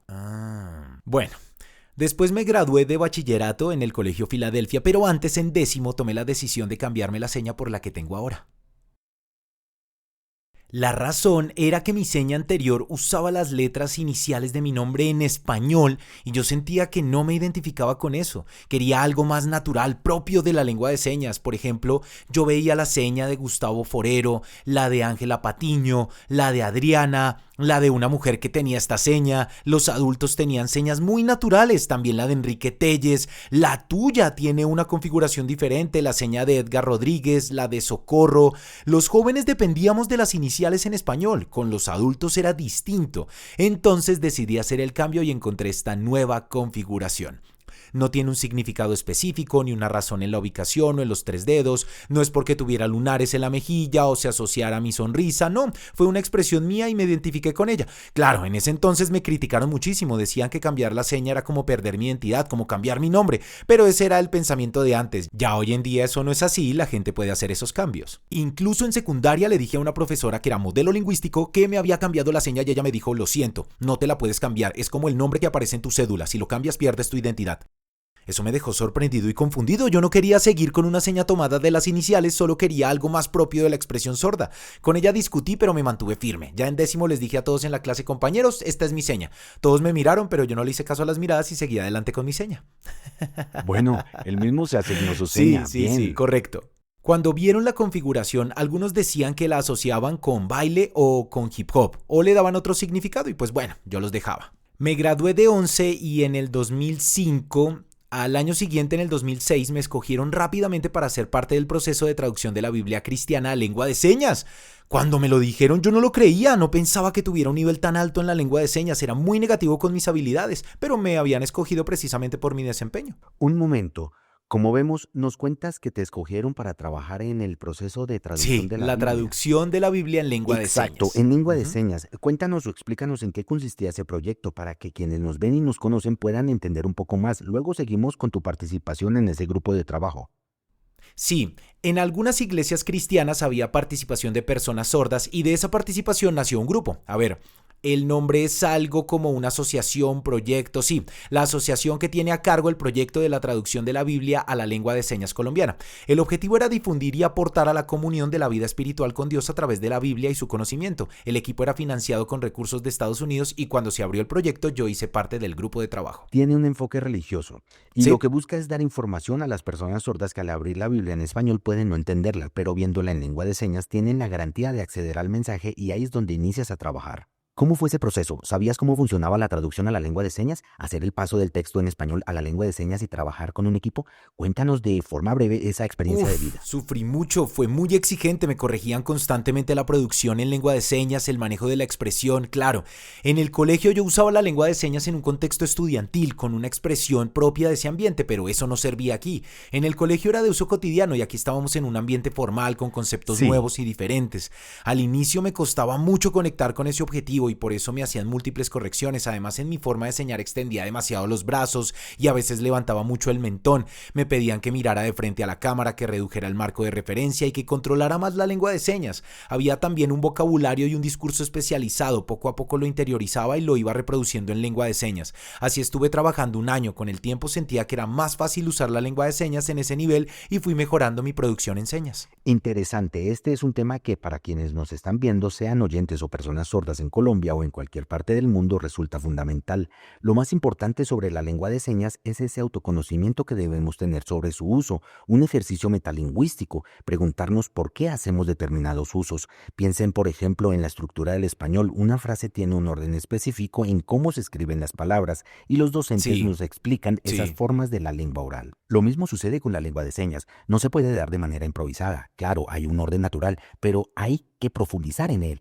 Bueno, después me gradué de bachillerato en el Colegio Filadelfia, pero antes en 10º tomé la decisión de cambiarme la seña por la que tengo ahora. La razón era que mi seña anterior usaba las letras iniciales de mi nombre en español y yo sentía que no me identificaba con eso. Quería algo más natural, propio de la lengua de señas. Por ejemplo, yo veía la seña de Gustavo Forero, la de Ángela Patiño, la de Adriana, la de una mujer que tenía esta seña. Los adultos tenían señas muy naturales, también la de Enrique Telles. La tuya tiene una configuración diferente, la seña de Edgar Rodríguez, la de Socorro. Los jóvenes dependíamos de las iniciales en español, con los adultos era distinto. Entonces decidí hacer el cambio y encontré esta nueva configuración. No tiene un significado específico, ni una razón en la ubicación o en los 3 dedos. No es porque tuviera lunares en la mejilla o se asociara a mi sonrisa. No, fue una expresión mía y me identifiqué con ella. Claro, en ese entonces me criticaron muchísimo. Decían que cambiar la seña era como perder mi identidad, como cambiar mi nombre. Pero ese era el pensamiento de antes. Ya hoy en día eso no es así. La gente puede hacer esos cambios. Incluso en secundaria le dije a una profesora que era modelo lingüístico que me había cambiado la seña y ella me dijo, lo siento, no te la puedes cambiar. Es como el nombre que aparece en tu cédula. Si lo cambias pierdes tu identidad. Eso me dejó sorprendido y confundido. Yo no quería seguir con una seña tomada de las iniciales, solo quería algo más propio de la expresión sorda. Con ella discutí, pero me mantuve firme. Ya en 10º les dije a todos en la clase, compañeros, esta es mi seña. Todos me miraron, pero yo no le hice caso a las miradas y seguí adelante con mi seña. Bueno, él mismo se asignó su seña. Sí, correcto. Cuando vieron la configuración, algunos decían que la asociaban con baile o con hip hop, o le daban otro significado y pues bueno, yo los dejaba. Me gradué de 11 y en el 2005... Al año siguiente, en el 2006, me escogieron rápidamente para ser parte del proceso de traducción de la Biblia cristiana a lengua de señas. Cuando me lo dijeron yo no lo creía, no pensaba que tuviera un nivel tan alto en la lengua de señas, era muy negativo con mis habilidades, pero me habían escogido precisamente por mi desempeño. Un momento. Como vemos, nos cuentas que te escogieron para trabajar en el proceso de traducción de la Biblia. Traducción de la Biblia en lengua de señas. Exacto, en lengua de señas. Cuéntanos o explícanos en qué consistía ese proyecto para que quienes nos ven y nos conocen puedan entender un poco más. Luego seguimos con tu participación en ese grupo de trabajo. Sí, en algunas iglesias cristianas había participación de personas sordas y de esa participación nació un grupo. A ver, el nombre es algo como una asociación, proyecto, sí, la asociación que tiene a cargo el proyecto de la traducción de la Biblia a la lengua de señas colombiana. El objetivo era difundir y aportar a la comunión de la vida espiritual con Dios a través de la Biblia y su conocimiento. El equipo era financiado con recursos de Estados Unidos y cuando se abrió el proyecto yo hice parte del grupo de trabajo. Tiene un enfoque religioso y Sí. lo que busca es dar información a las personas sordas que al abrir la Biblia en español pueden no entenderla, pero viéndola en lengua de señas tienen la garantía de acceder al mensaje y ahí es donde inicias a trabajar. ¿Cómo fue ese proceso? ¿Sabías cómo funcionaba la traducción a la lengua de señas? ¿Hacer el paso del texto en español a la lengua de señas y trabajar con un equipo? Cuéntanos de forma breve esa experiencia de vida. Sufrí mucho, fue muy exigente, me corregían constantemente la producción en lengua de señas, el manejo de la expresión, claro. En el colegio yo usaba la lengua de señas en un contexto estudiantil, con una expresión propia de ese ambiente, pero eso no servía aquí. En el colegio era de uso cotidiano y aquí estábamos en un ambiente formal con conceptos nuevos y diferentes. Al inicio me costaba mucho conectar con ese objetivo y por eso me hacían múltiples correcciones. Además, en mi forma de enseñar extendía demasiado los brazos y a veces levantaba mucho el mentón. Me pedían que mirara de frente a la cámara, que redujera el marco de referencia y que controlara más la lengua de señas. Había también un vocabulario y un discurso especializado. Poco a poco lo interiorizaba y lo iba reproduciendo en lengua de señas. Así estuve trabajando un año. Con el tiempo sentía que era más fácil usar la lengua de señas en ese nivel y fui mejorando mi producción en señas. Interesante, este es un tema que para quienes nos están viendo, sean oyentes o personas sordas en Colombia, Colombia o en cualquier parte del mundo resulta fundamental. Lo más importante sobre la lengua de señas es ese autoconocimiento que debemos tener sobre su uso, un ejercicio metalingüístico, preguntarnos por qué hacemos determinados usos. Piensen, por ejemplo, en la estructura del español. Una frase tiene un orden específico en cómo se escriben las palabras y los docentes Sí, nos explican esas sí. formas de la lengua oral. Lo mismo sucede con la lengua de señas. No se puede dar de manera improvisada. Claro, hay un orden natural, pero hay que profundizar en él.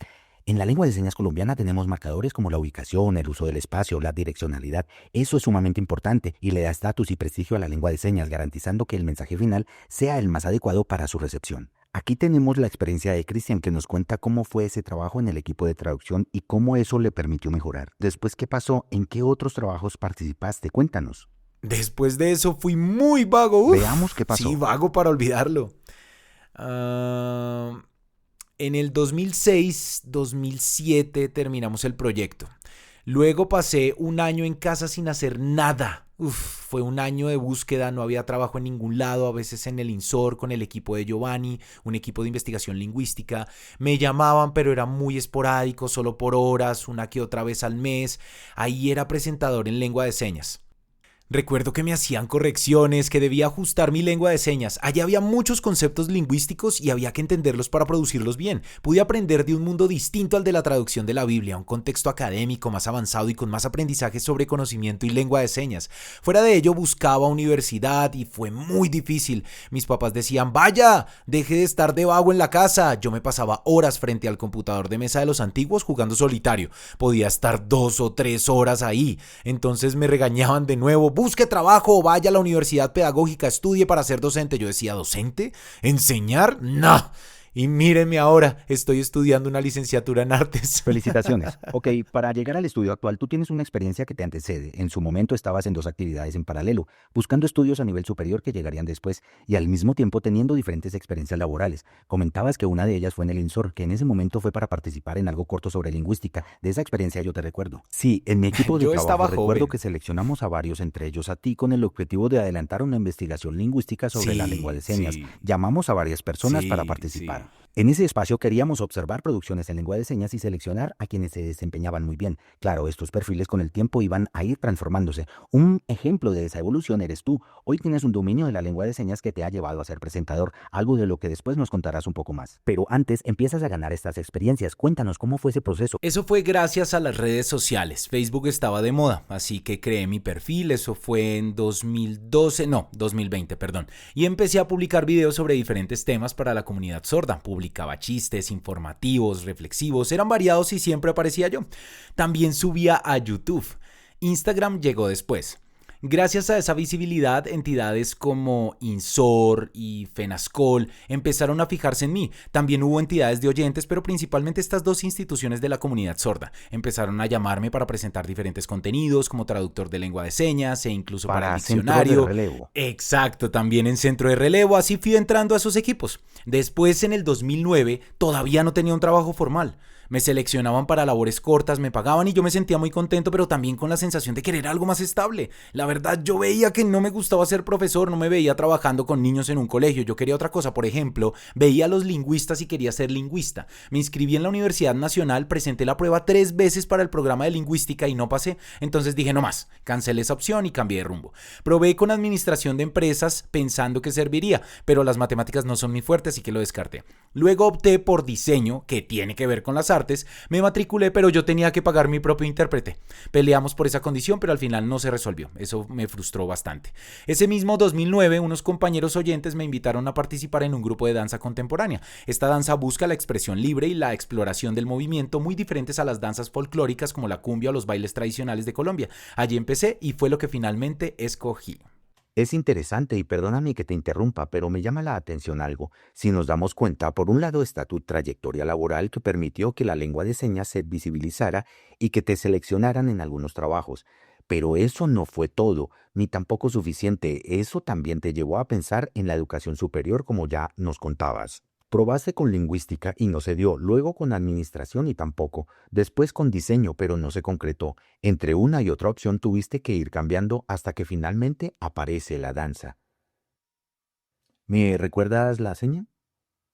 En la lengua de señas colombiana tenemos marcadores como la ubicación, el uso del espacio, la direccionalidad. Eso es sumamente importante y le da estatus y prestigio a la lengua de señas, garantizando que el mensaje final sea el más adecuado para su recepción. Aquí tenemos la experiencia de Cristian, que nos cuenta cómo fue ese trabajo en el equipo de traducción y cómo eso le permitió mejorar. Después, ¿qué pasó? ¿En qué otros trabajos participaste? Cuéntanos. Después de eso fui muy vago. Veamos qué Sí, pasó. vago para olvidarlo. Ah, en el 2006-2007 terminamos el proyecto. Luego pasé un año en casa sin hacer nada. Fue un año de búsqueda, no había trabajo en ningún lado, a veces en el INSOR con el equipo de Giovanni, un equipo de investigación lingüística. Me llamaban, pero era muy esporádico, solo por horas, una que otra vez al mes. Ahí era presentador en lengua de señas. Recuerdo que me hacían correcciones, que debía ajustar mi lengua de señas. Allí había muchos conceptos lingüísticos y había que entenderlos para producirlos bien. Pude aprender de un mundo distinto al de la traducción de la Biblia, un contexto académico más avanzado y con más aprendizaje sobre conocimiento y lengua de señas. Fuera de ello buscaba universidad y fue muy difícil. Mis papás decían, vaya, deje de estar de vago en la casa. Yo me pasaba horas frente al computador de mesa de los antiguos jugando solitario. Podía estar 2 o 3 horas ahí. Entonces me regañaban de nuevo, busque trabajo o vaya a la universidad pedagógica, estudie para ser docente. Yo decía, ¿docente? ¿Enseñar? No. Y mírenme ahora, estoy estudiando una licenciatura en artes. Felicitaciones. Ok, para llegar al estudio actual, tú tienes una experiencia que te antecede. En su momento estabas en dos actividades en paralelo, buscando estudios a nivel superior que llegarían después y al mismo tiempo teniendo diferentes experiencias laborales. Comentabas que una de ellas fue en el INSOR, que en ese momento fue para participar en algo corto sobre lingüística. De esa experiencia yo te recuerdo. Sí, en mi equipo de Yo trabajo estaba recuerdo joven. que seleccionamos a varios, entre ellos a ti, con el objetivo de adelantar una investigación lingüística sobre la lengua Sí, de señas. sí, Llamamos a varias personas para sí, sí. participar. En ese espacio queríamos observar producciones en lengua de señas y seleccionar a quienes se desempeñaban muy bien. Claro, estos perfiles con el tiempo iban a ir transformándose. Un ejemplo de esa evolución eres tú. Hoy tienes un dominio de la lengua de señas que te ha llevado a ser presentador, algo de lo que después nos contarás un poco más. Pero antes empiezas a ganar estas experiencias. Cuéntanos cómo fue ese proceso. Eso fue gracias a las redes sociales. Facebook estaba de moda, así que creé mi perfil. Eso fue en 2020, perdón. Y empecé a publicar videos sobre diferentes temas para la comunidad sorda. Publicaba chistes, informativos, reflexivos, eran variados y siempre aparecía yo. También subía a YouTube. Instagram llegó después. Gracias a esa visibilidad, entidades como INSOR y FENASCOL empezaron a fijarse en mí. También hubo entidades de oyentes, pero principalmente estas dos instituciones de la comunidad sorda. Empezaron a llamarme para presentar diferentes contenidos, como traductor de lengua de señas e incluso para el Para centro de diccionario. relevo. Exacto, también en centro de relevo, así fui entrando a esos equipos. Después, en el 2009, todavía no tenía un trabajo formal. Me seleccionaban para labores cortas, me pagaban y yo me sentía muy contento, pero también con la sensación de querer algo más estable. La verdad, yo veía que no me gustaba ser profesor, no me veía trabajando con niños en un colegio, yo quería otra cosa. Por ejemplo, veía a los lingüistas y quería ser lingüista. Me inscribí en la Universidad Nacional, presenté la prueba 3 veces para el programa de lingüística y no pasé. Entonces dije, no más, cancelé esa opción y cambié de rumbo. Probé con administración de empresas pensando que serviría, pero las matemáticas no son mi fuerte, así que lo descarté. Luego opté por diseño, que tiene que ver con las artes. Me matriculé, pero yo tenía que pagar mi propio intérprete. Peleamos por esa condición, pero al final no se resolvió. Eso me frustró bastante. Ese mismo 2009, unos compañeros oyentes me invitaron a participar en un grupo de danza contemporánea. Esta danza busca la expresión libre y la exploración del movimiento, muy diferentes a las danzas folclóricas como la cumbia o los bailes tradicionales de Colombia. Allí empecé y fue lo que finalmente escogí. Es interesante y perdóname que te interrumpa, pero me llama la atención algo. Si nos damos cuenta, por un lado está tu trayectoria laboral que permitió que la lengua de señas se visibilizara y que te seleccionaran en algunos trabajos. Pero eso no fue todo, ni tampoco suficiente. Eso también te llevó a pensar en la educación superior, como ya nos contabas. Probaste con lingüística y no se dio, luego con administración y tampoco, después con diseño, pero no se concretó. Entre una y otra opción tuviste que ir cambiando hasta que finalmente aparece la danza. ¿Me recuerdas la seña?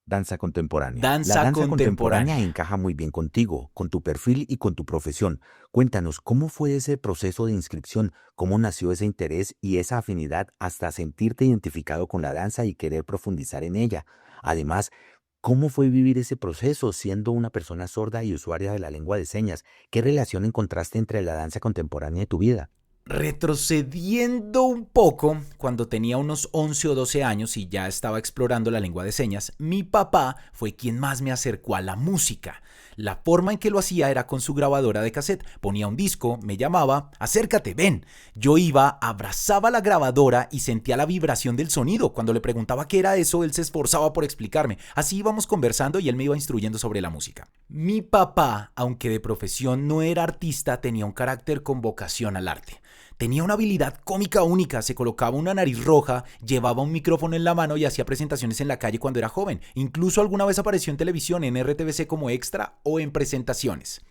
Danza contemporánea. La Danza danza contemporánea contemporánea. encaja muy bien contigo, con tu perfil y con tu profesión. Cuéntanos, ¿cómo fue ese proceso de inscripción? ¿Cómo nació ese interés y esa afinidad hasta sentirte identificado con la danza y querer profundizar en ella? Además, ¿cómo fue vivir ese proceso siendo una persona sorda y usuaria de la lengua de señas? ¿Qué relación encontraste entre la danza contemporánea y tu vida? Retrocediendo un poco, cuando tenía unos 11 o 12 años y ya estaba explorando la lengua de señas, mi papá fue quien más me acercó a la música. La forma en que lo hacía era con su grabadora de cassette. Ponía un disco, me llamaba, acércate, ven. Yo iba, abrazaba la grabadora y sentía la vibración del sonido. Cuando le preguntaba qué era eso, él se esforzaba por explicarme. Así íbamos conversando y él me iba instruyendo sobre la música. Mi papá, aunque de profesión no era artista, tenía un carácter con vocación al arte. Tenía una habilidad cómica única, se colocaba una nariz roja, llevaba un micrófono en la mano y hacía presentaciones en la calle cuando era joven. Incluso alguna vez apareció en televisión, en RTVC como extra o en presentaciones.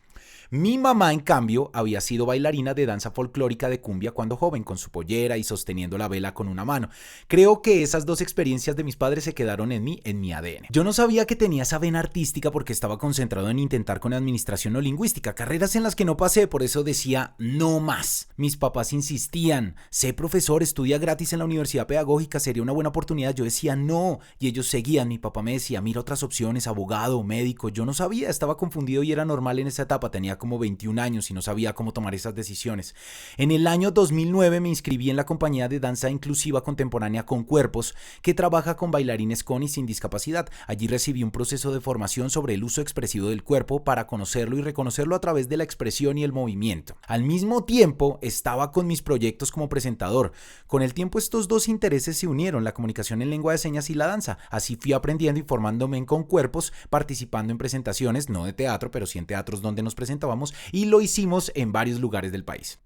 Mi mamá, en cambio, había sido bailarina de danza folclórica de cumbia cuando joven, con su pollera y sosteniendo la vela con una mano. Creo que esas dos experiencias de mis padres se quedaron en mí, en mi ADN. Yo no sabía que tenía esa vena artística porque estaba concentrado en intentar con administración o lingüística, carreras en las que no pasé, por eso decía no más. Mis papás insistían, sé profesor, estudia gratis en la universidad pedagógica, sería una buena oportunidad. Yo decía no, y ellos seguían. Mi papá me decía, mira otras opciones, abogado, médico. Yo no sabía, estaba confundido y era normal en esa etapa, tenía como 21 años y no sabía cómo tomar esas decisiones. En el año 2009 me inscribí en la compañía de danza inclusiva contemporánea Con Cuerpos, que trabaja con bailarines con y sin discapacidad. Allí recibí un proceso de formación sobre el uso expresivo del cuerpo para conocerlo y reconocerlo a través de la expresión y el movimiento. Al mismo tiempo, estaba con mis proyectos como presentador. Con el tiempo estos dos intereses se unieron, la comunicación en lengua de señas y la danza. Así fui aprendiendo y formándome en Con Cuerpos, participando en presentaciones, no de teatro, pero sí en teatros donde nos presentábamos, y lo hicimos en varios lugares del país.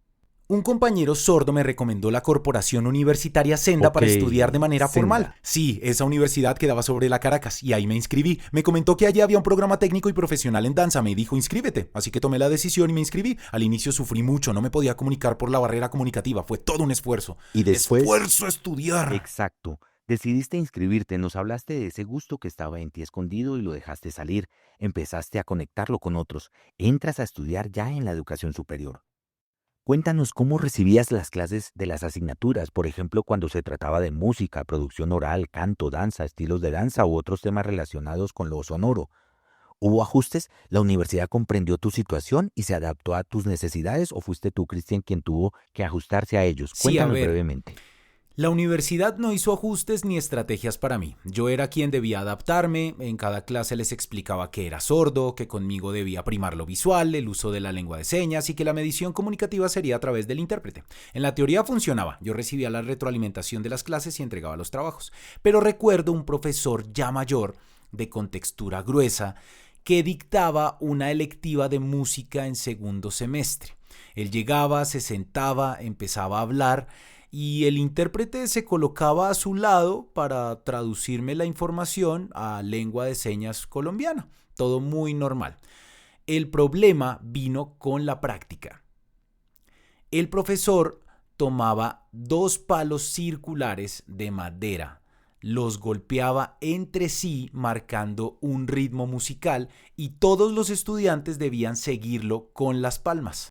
Un compañero sordo me recomendó la Corporación Universitaria Senda para estudiar de manera formal. Sí, esa universidad quedaba sobre la Caracas y ahí me inscribí. Me comentó que allí había un programa técnico y profesional en danza. Me dijo, inscríbete. Así que tomé la decisión y me inscribí. Al inicio sufrí mucho, no me podía comunicar por la barrera comunicativa. Fue todo un esfuerzo. Y después, ¡esfuerzo a estudiar! exacto, decidiste inscribirte, nos hablaste de ese gusto que estaba en ti escondido y lo dejaste salir, empezaste a conectarlo con otros, entras a estudiar ya en la educación superior. Cuéntanos cómo recibías las clases de las asignaturas, por ejemplo, cuando se trataba de música, producción oral, canto, danza, estilos de danza u otros temas relacionados con lo sonoro. ¿Hubo ajustes? ¿La universidad comprendió tu situación y se adaptó a tus necesidades o fuiste tú, Cristian, quien tuvo que ajustarse a ellos? Sí, a Cuéntanos ver. brevemente. La universidad no hizo ajustes ni estrategias para mí. Yo era quien debía adaptarme, en cada clase les explicaba que era sordo, que conmigo debía primar lo visual, el uso de la lengua de señas y que la medición comunicativa sería a través del intérprete. En la teoría funcionaba, yo recibía la retroalimentación de las clases y entregaba los trabajos. Pero recuerdo un profesor ya mayor, de contextura gruesa, que dictaba una electiva de música en segundo semestre. Él llegaba, se sentaba, empezaba a hablar y el intérprete se colocaba a su lado para traducirme la información a lengua de señas colombiana. Todo muy normal. El problema vino con la práctica. El profesor tomaba 2 palos circulares de madera, los golpeaba entre sí marcando un ritmo musical y todos los estudiantes debían seguirlo con las palmas.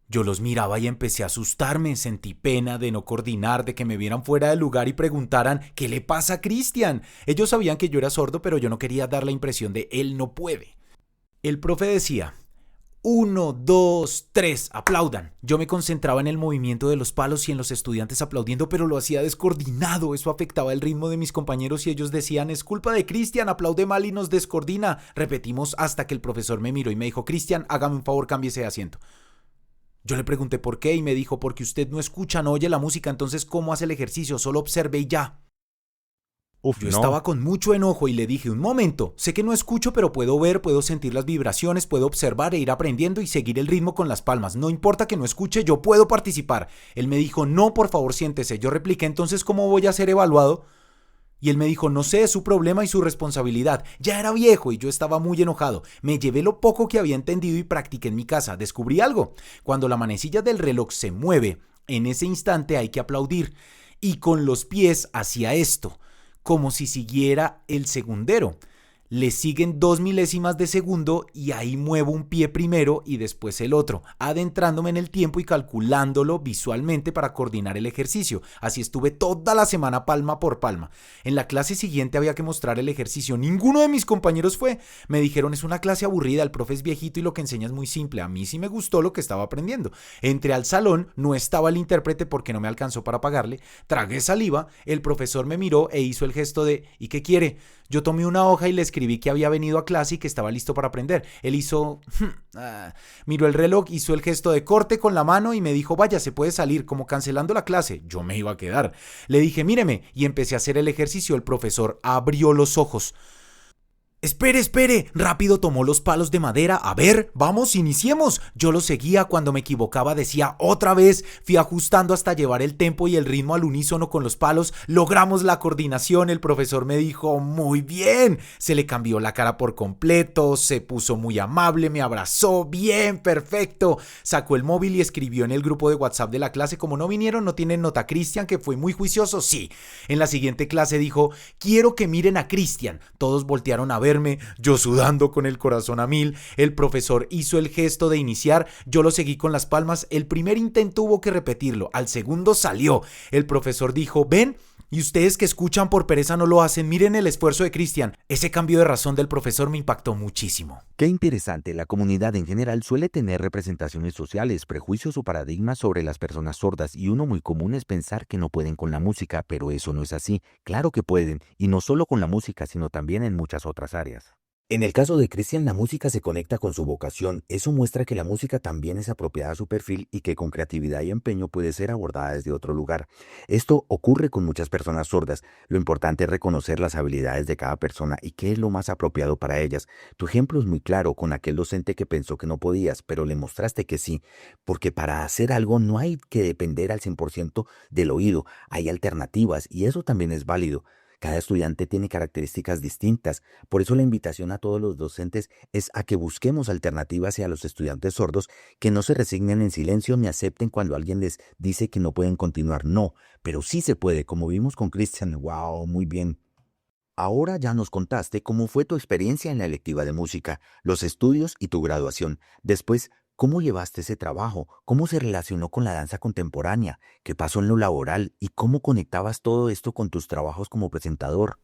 Yo los miraba y empecé a asustarme, sentí pena de no coordinar, de que me vieran fuera del lugar y preguntaran ¿qué le pasa a Cristian? Ellos sabían que yo era sordo, pero yo no quería dar la impresión de él no puede. El profe decía 1, 2, 3, aplaudan. Yo me concentraba en el movimiento de los palos y en los estudiantes aplaudiendo, pero lo hacía descoordinado. Eso afectaba el ritmo de mis compañeros y ellos decían, es culpa de Cristian, aplaude mal y nos descoordina. Repetimos hasta que el profesor me miró y me dijo, Cristian, hágame un favor, cámbiese de asiento. Yo le pregunté por qué y me dijo, porque usted no escucha, no oye la música, entonces ¿cómo hace el ejercicio? Solo observe y ya. Yo estaba con mucho enojo y le dije, un momento, sé que no escucho, pero puedo ver, puedo sentir las vibraciones, puedo observar e ir aprendiendo y seguir el ritmo con las palmas. No importa que no escuche, yo puedo participar. Él me dijo, no, por favor, siéntese. Yo repliqué, entonces, ¿cómo voy a ser evaluado? Y él me dijo, no sé, es su problema y su responsabilidad. Ya era viejo y yo estaba muy enojado. Me llevé lo poco que había entendido y practiqué en mi casa. Descubrí algo. Cuando la manecilla del reloj se mueve, en ese instante hay que aplaudir. Y con los pies hacía esto. como si siguiera el segundero. Le siguen 2 milésimas de segundo y ahí muevo un pie primero y después el otro, adentrándome en el tiempo y calculándolo visualmente para coordinar el ejercicio. Así estuve toda la semana palma por palma. En la clase siguiente había que mostrar el ejercicio. Ninguno de mis compañeros fue. Me dijeron, es una clase aburrida, el profe es viejito y lo que enseña es muy simple. A mí sí me gustó lo que estaba aprendiendo. Entré al salón, no estaba el intérprete porque no me alcanzó para pagarle. Tragué saliva, el profesor me miró e hizo el gesto de ¿y qué quiere? Yo tomé una hoja y le escribí que había venido a clase y que estaba listo para aprender. Él hizo... miró el reloj, hizo el gesto de corte con la mano y me dijo, vaya, se puede salir, como cancelando la clase. Yo me iba a quedar. Le dije, míreme, y empecé a hacer el ejercicio. El profesor abrió los ojos. Espere, rápido tomó los palos de madera, a ver, vamos, iniciemos. Yo lo seguía, cuando me equivocaba decía otra vez, fui ajustando hasta llevar el tempo y el ritmo al unísono con los palos, logramos la coordinación, el profesor me dijo, muy bien, se le cambió la cara por completo, se puso muy amable, me abrazó, bien, perfecto, sacó el móvil y escribió en el grupo de WhatsApp de la clase, como no vinieron, no tienen nota. Cristian, que fue muy juicioso, sí. En la siguiente clase dijo, quiero que miren a Cristian. Todos voltearon a verme, yo sudando con el corazón a mil. El profesor hizo el gesto de iniciar, yo lo seguí con las palmas. El primer intento hubo que repetirlo, al segundo salió. El profesor dijo, ven, y ustedes que escuchan por pereza no lo hacen, miren el esfuerzo de Cristian. Ese cambio de razón del profesor me impactó muchísimo. Qué interesante, la comunidad en general suele tener representaciones sociales, prejuicios o paradigmas sobre las personas sordas y uno muy común es pensar que no pueden con la música, pero eso no es así. Claro que pueden, y no solo con la música, sino también en muchas otras áreas. En el caso de Cristian, la música se conecta con su vocación. Eso muestra que la música también es apropiada a su perfil y que con creatividad y empeño puede ser abordada desde otro lugar. Esto ocurre con muchas personas sordas. Lo importante es reconocer las habilidades de cada persona y qué es lo más apropiado para ellas. Tu ejemplo es muy claro con aquel docente que pensó que no podías, pero le mostraste que sí. Porque para hacer algo no hay que depender al 100% del oído. Hay alternativas y eso también es válido. Cada estudiante tiene características distintas, por eso la invitación a todos los docentes es a que busquemos alternativas hacia los estudiantes sordos, que no se resignen en silencio ni acepten cuando alguien les dice que no pueden continuar. No, pero sí se puede, como vimos con Cristian. ¡Wow! Muy bien. Ahora ya nos contaste cómo fue tu experiencia en la electiva de música, los estudios y tu graduación. Después, ¿cómo llevaste ese trabajo? ¿Cómo se relacionó con la danza contemporánea? ¿Qué pasó en lo laboral? ¿Y cómo conectabas todo esto con tus trabajos como presentador?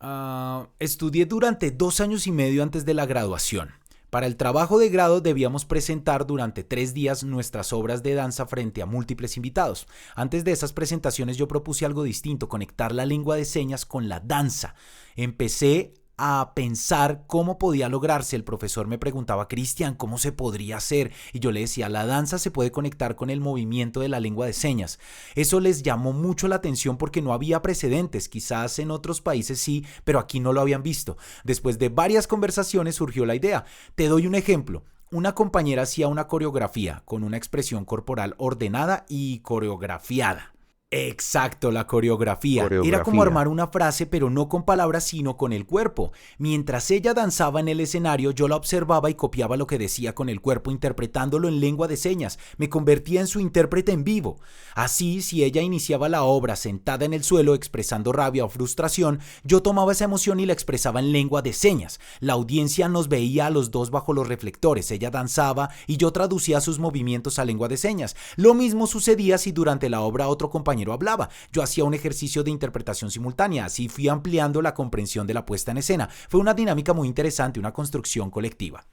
Estudié durante 2 años y medio antes de la graduación. Para el trabajo de grado debíamos presentar durante 3 días nuestras obras de danza frente a múltiples invitados. Antes de esas presentaciones yo propuse algo distinto, conectar la lengua de señas con la danza. Empecé a pensar cómo podía lograrse. El profesor me preguntaba, Cristian, ¿cómo se podría hacer? Y yo le decía, la danza se puede conectar con el movimiento de la lengua de señas. Eso les llamó mucho la atención porque no había precedentes. Quizás en otros países sí, pero aquí no lo habían visto. Después de varias conversaciones surgió la idea. Te doy un ejemplo. Una compañera hacía una coreografía con una expresión corporal ordenada y coreografiada. Exacto, la coreografía. Era como armar una frase, pero no con palabras, sino con el cuerpo. Mientras ella danzaba en el escenario, yo la observaba y copiaba lo que decía con el cuerpo, interpretándolo en lengua de señas. Me convertía en su intérprete en vivo. Así, si ella iniciaba la obra sentada en el suelo, expresando rabia o frustración, yo tomaba esa emoción y la expresaba en lengua de señas. La audiencia nos veía a los dos bajo los reflectores. Ella danzaba y yo traducía sus movimientos a lengua de señas. Lo mismo sucedía si durante la obra otro compañero hablaba. Yo hacía un ejercicio de interpretación simultánea, así fui ampliando la comprensión de la puesta en escena. Fue una dinámica muy interesante, una construcción colectiva.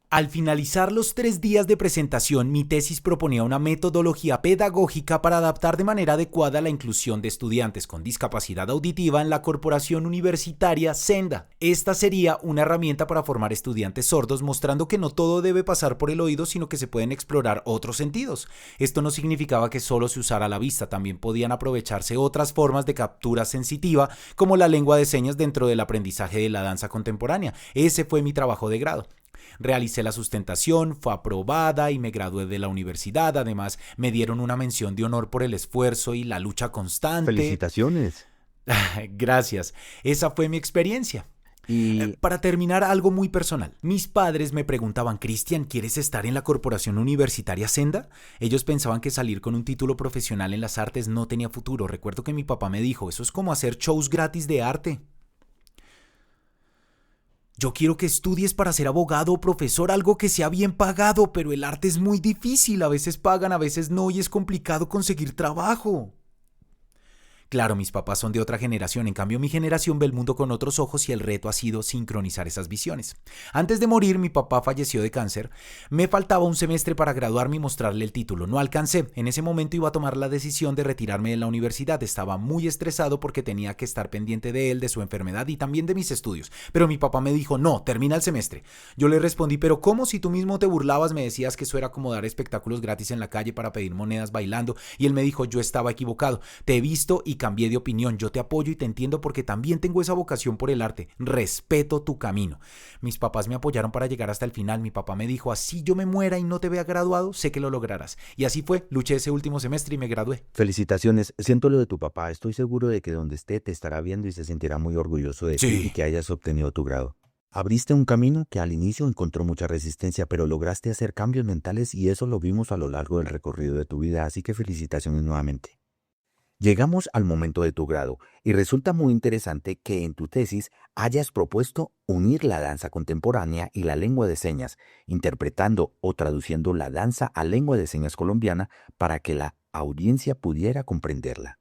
Al finalizar los 3 días de presentación, mi tesis proponía una metodología pedagógica para adaptar de manera adecuada la inclusión de estudiantes con discapacidad auditiva en la corporación universitaria Senda. Esta sería una herramienta para formar estudiantes sordos, mostrando que no todo debe pasar por el oído, sino que se pueden explorar otros sentidos. Esto no significaba que solo se usara la vista, también podían aprovecharse otras formas de captura sensitiva, como la lengua de señas dentro del aprendizaje de la danza contemporánea. Ese fue mi trabajo de grado. Realicé la sustentación, fue aprobada y me gradué de la universidad. Además, me dieron una mención de honor por el esfuerzo y la lucha constante. ¡Felicitaciones! Gracias. Esa fue mi experiencia. Y Para terminar, algo muy personal. Mis padres me preguntaban, Cristian, ¿quieres estar en la Corporación Universitaria Senda? Ellos pensaban que salir con un título profesional en las artes no tenía futuro. Recuerdo que mi papá me dijo, eso es como hacer shows gratis de arte. Yo quiero que estudies para ser abogado o profesor, algo que sea bien pagado, pero el arte es muy difícil. A veces pagan, a veces no, y es complicado conseguir trabajo. Claro, mis papás son de otra generación, en cambio mi generación ve el mundo con otros ojos y el reto ha sido sincronizar esas visiones. Antes de morir, mi papá falleció de cáncer. Me faltaba un semestre para graduarme y mostrarle el título. No alcancé. En ese momento iba a tomar la decisión de retirarme de la universidad. Estaba muy estresado porque tenía que estar pendiente de él, de su enfermedad y también de mis estudios. Pero mi papá me dijo, no, termina el semestre. Yo le respondí, pero ¿cómo? Si tú mismo te burlabas, me decías que eso era como dar espectáculos gratis en la calle para pedir monedas bailando. Y él me dijo, yo estaba equivocado. Te he visto y cambié de opinión. Yo te apoyo y te entiendo porque también tengo esa vocación por el arte. Respeto tu camino. Mis papás me apoyaron para llegar hasta el final. Mi papá me dijo, así yo me muera y no te vea graduado, sé que lo lograrás. Y así fue. Luché ese último semestre y me gradué. felicitaciones. Siento lo de tu papá. Estoy seguro de que donde esté te estará viendo y se sentirá muy orgulloso de ti y Sí. que hayas obtenido tu grado. Abriste un camino que al inicio encontró mucha resistencia, pero lograste hacer cambios mentales y eso lo vimos a lo largo del recorrido de tu vida, así que felicitaciones nuevamente. Llegamos al momento de tu grado y resulta muy interesante que en tu tesis hayas propuesto unir la danza contemporánea y la lengua de señas, interpretando o traduciendo la danza a lengua de señas colombiana para que la audiencia pudiera comprenderla.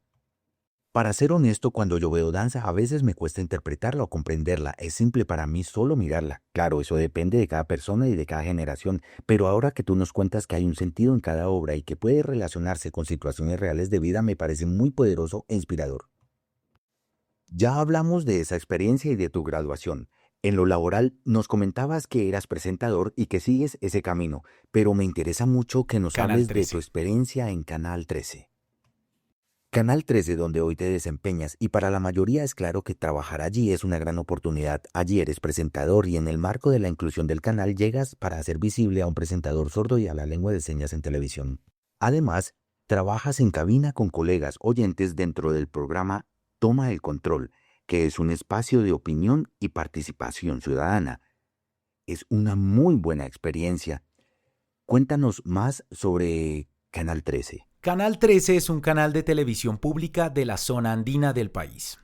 Para ser honesto, cuando yo veo danza, a veces me cuesta interpretarla o comprenderla. Es simple para mí solo mirarla. Claro, eso depende de cada persona y de cada generación, pero ahora que tú nos cuentas que hay un sentido en cada obra y que puede relacionarse con situaciones reales de vida, me parece muy poderoso e inspirador. Ya hablamos de esa experiencia y de tu graduación. En lo laboral nos comentabas que eras presentador y que sigues ese camino, pero me interesa mucho que nos Canal hables de tu 13. experiencia en Canal 13. Canal 13, donde hoy te desempeñas, y para la mayoría es claro que trabajar allí es una gran oportunidad. Allí eres presentador y en el marco de la inclusión del canal llegas para hacer visible a un presentador sordo y a la lengua de señas en televisión. Además, trabajas en cabina con colegas oyentes dentro del programa Toma el Control, que es un espacio de opinión y participación ciudadana. Es una muy buena experiencia. Cuéntanos más sobre Canal 13. Canal 13 es un canal de televisión pública de la zona andina del país.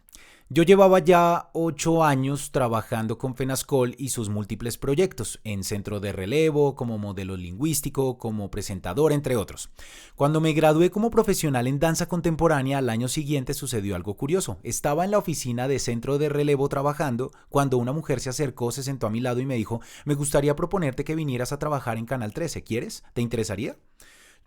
Yo llevaba ya 8 años trabajando con FENASCOL y sus múltiples proyectos, en centro de relevo, como modelo lingüístico, como presentador, entre otros. Cuando me gradué como profesional en danza contemporánea, al año siguiente sucedió algo curioso. Estaba en la oficina de centro de relevo trabajando cuando una mujer se acercó, se sentó a mi lado y me dijo, me gustaría proponerte que vinieras a trabajar en Canal 13, ¿quieres? ¿Te interesaría?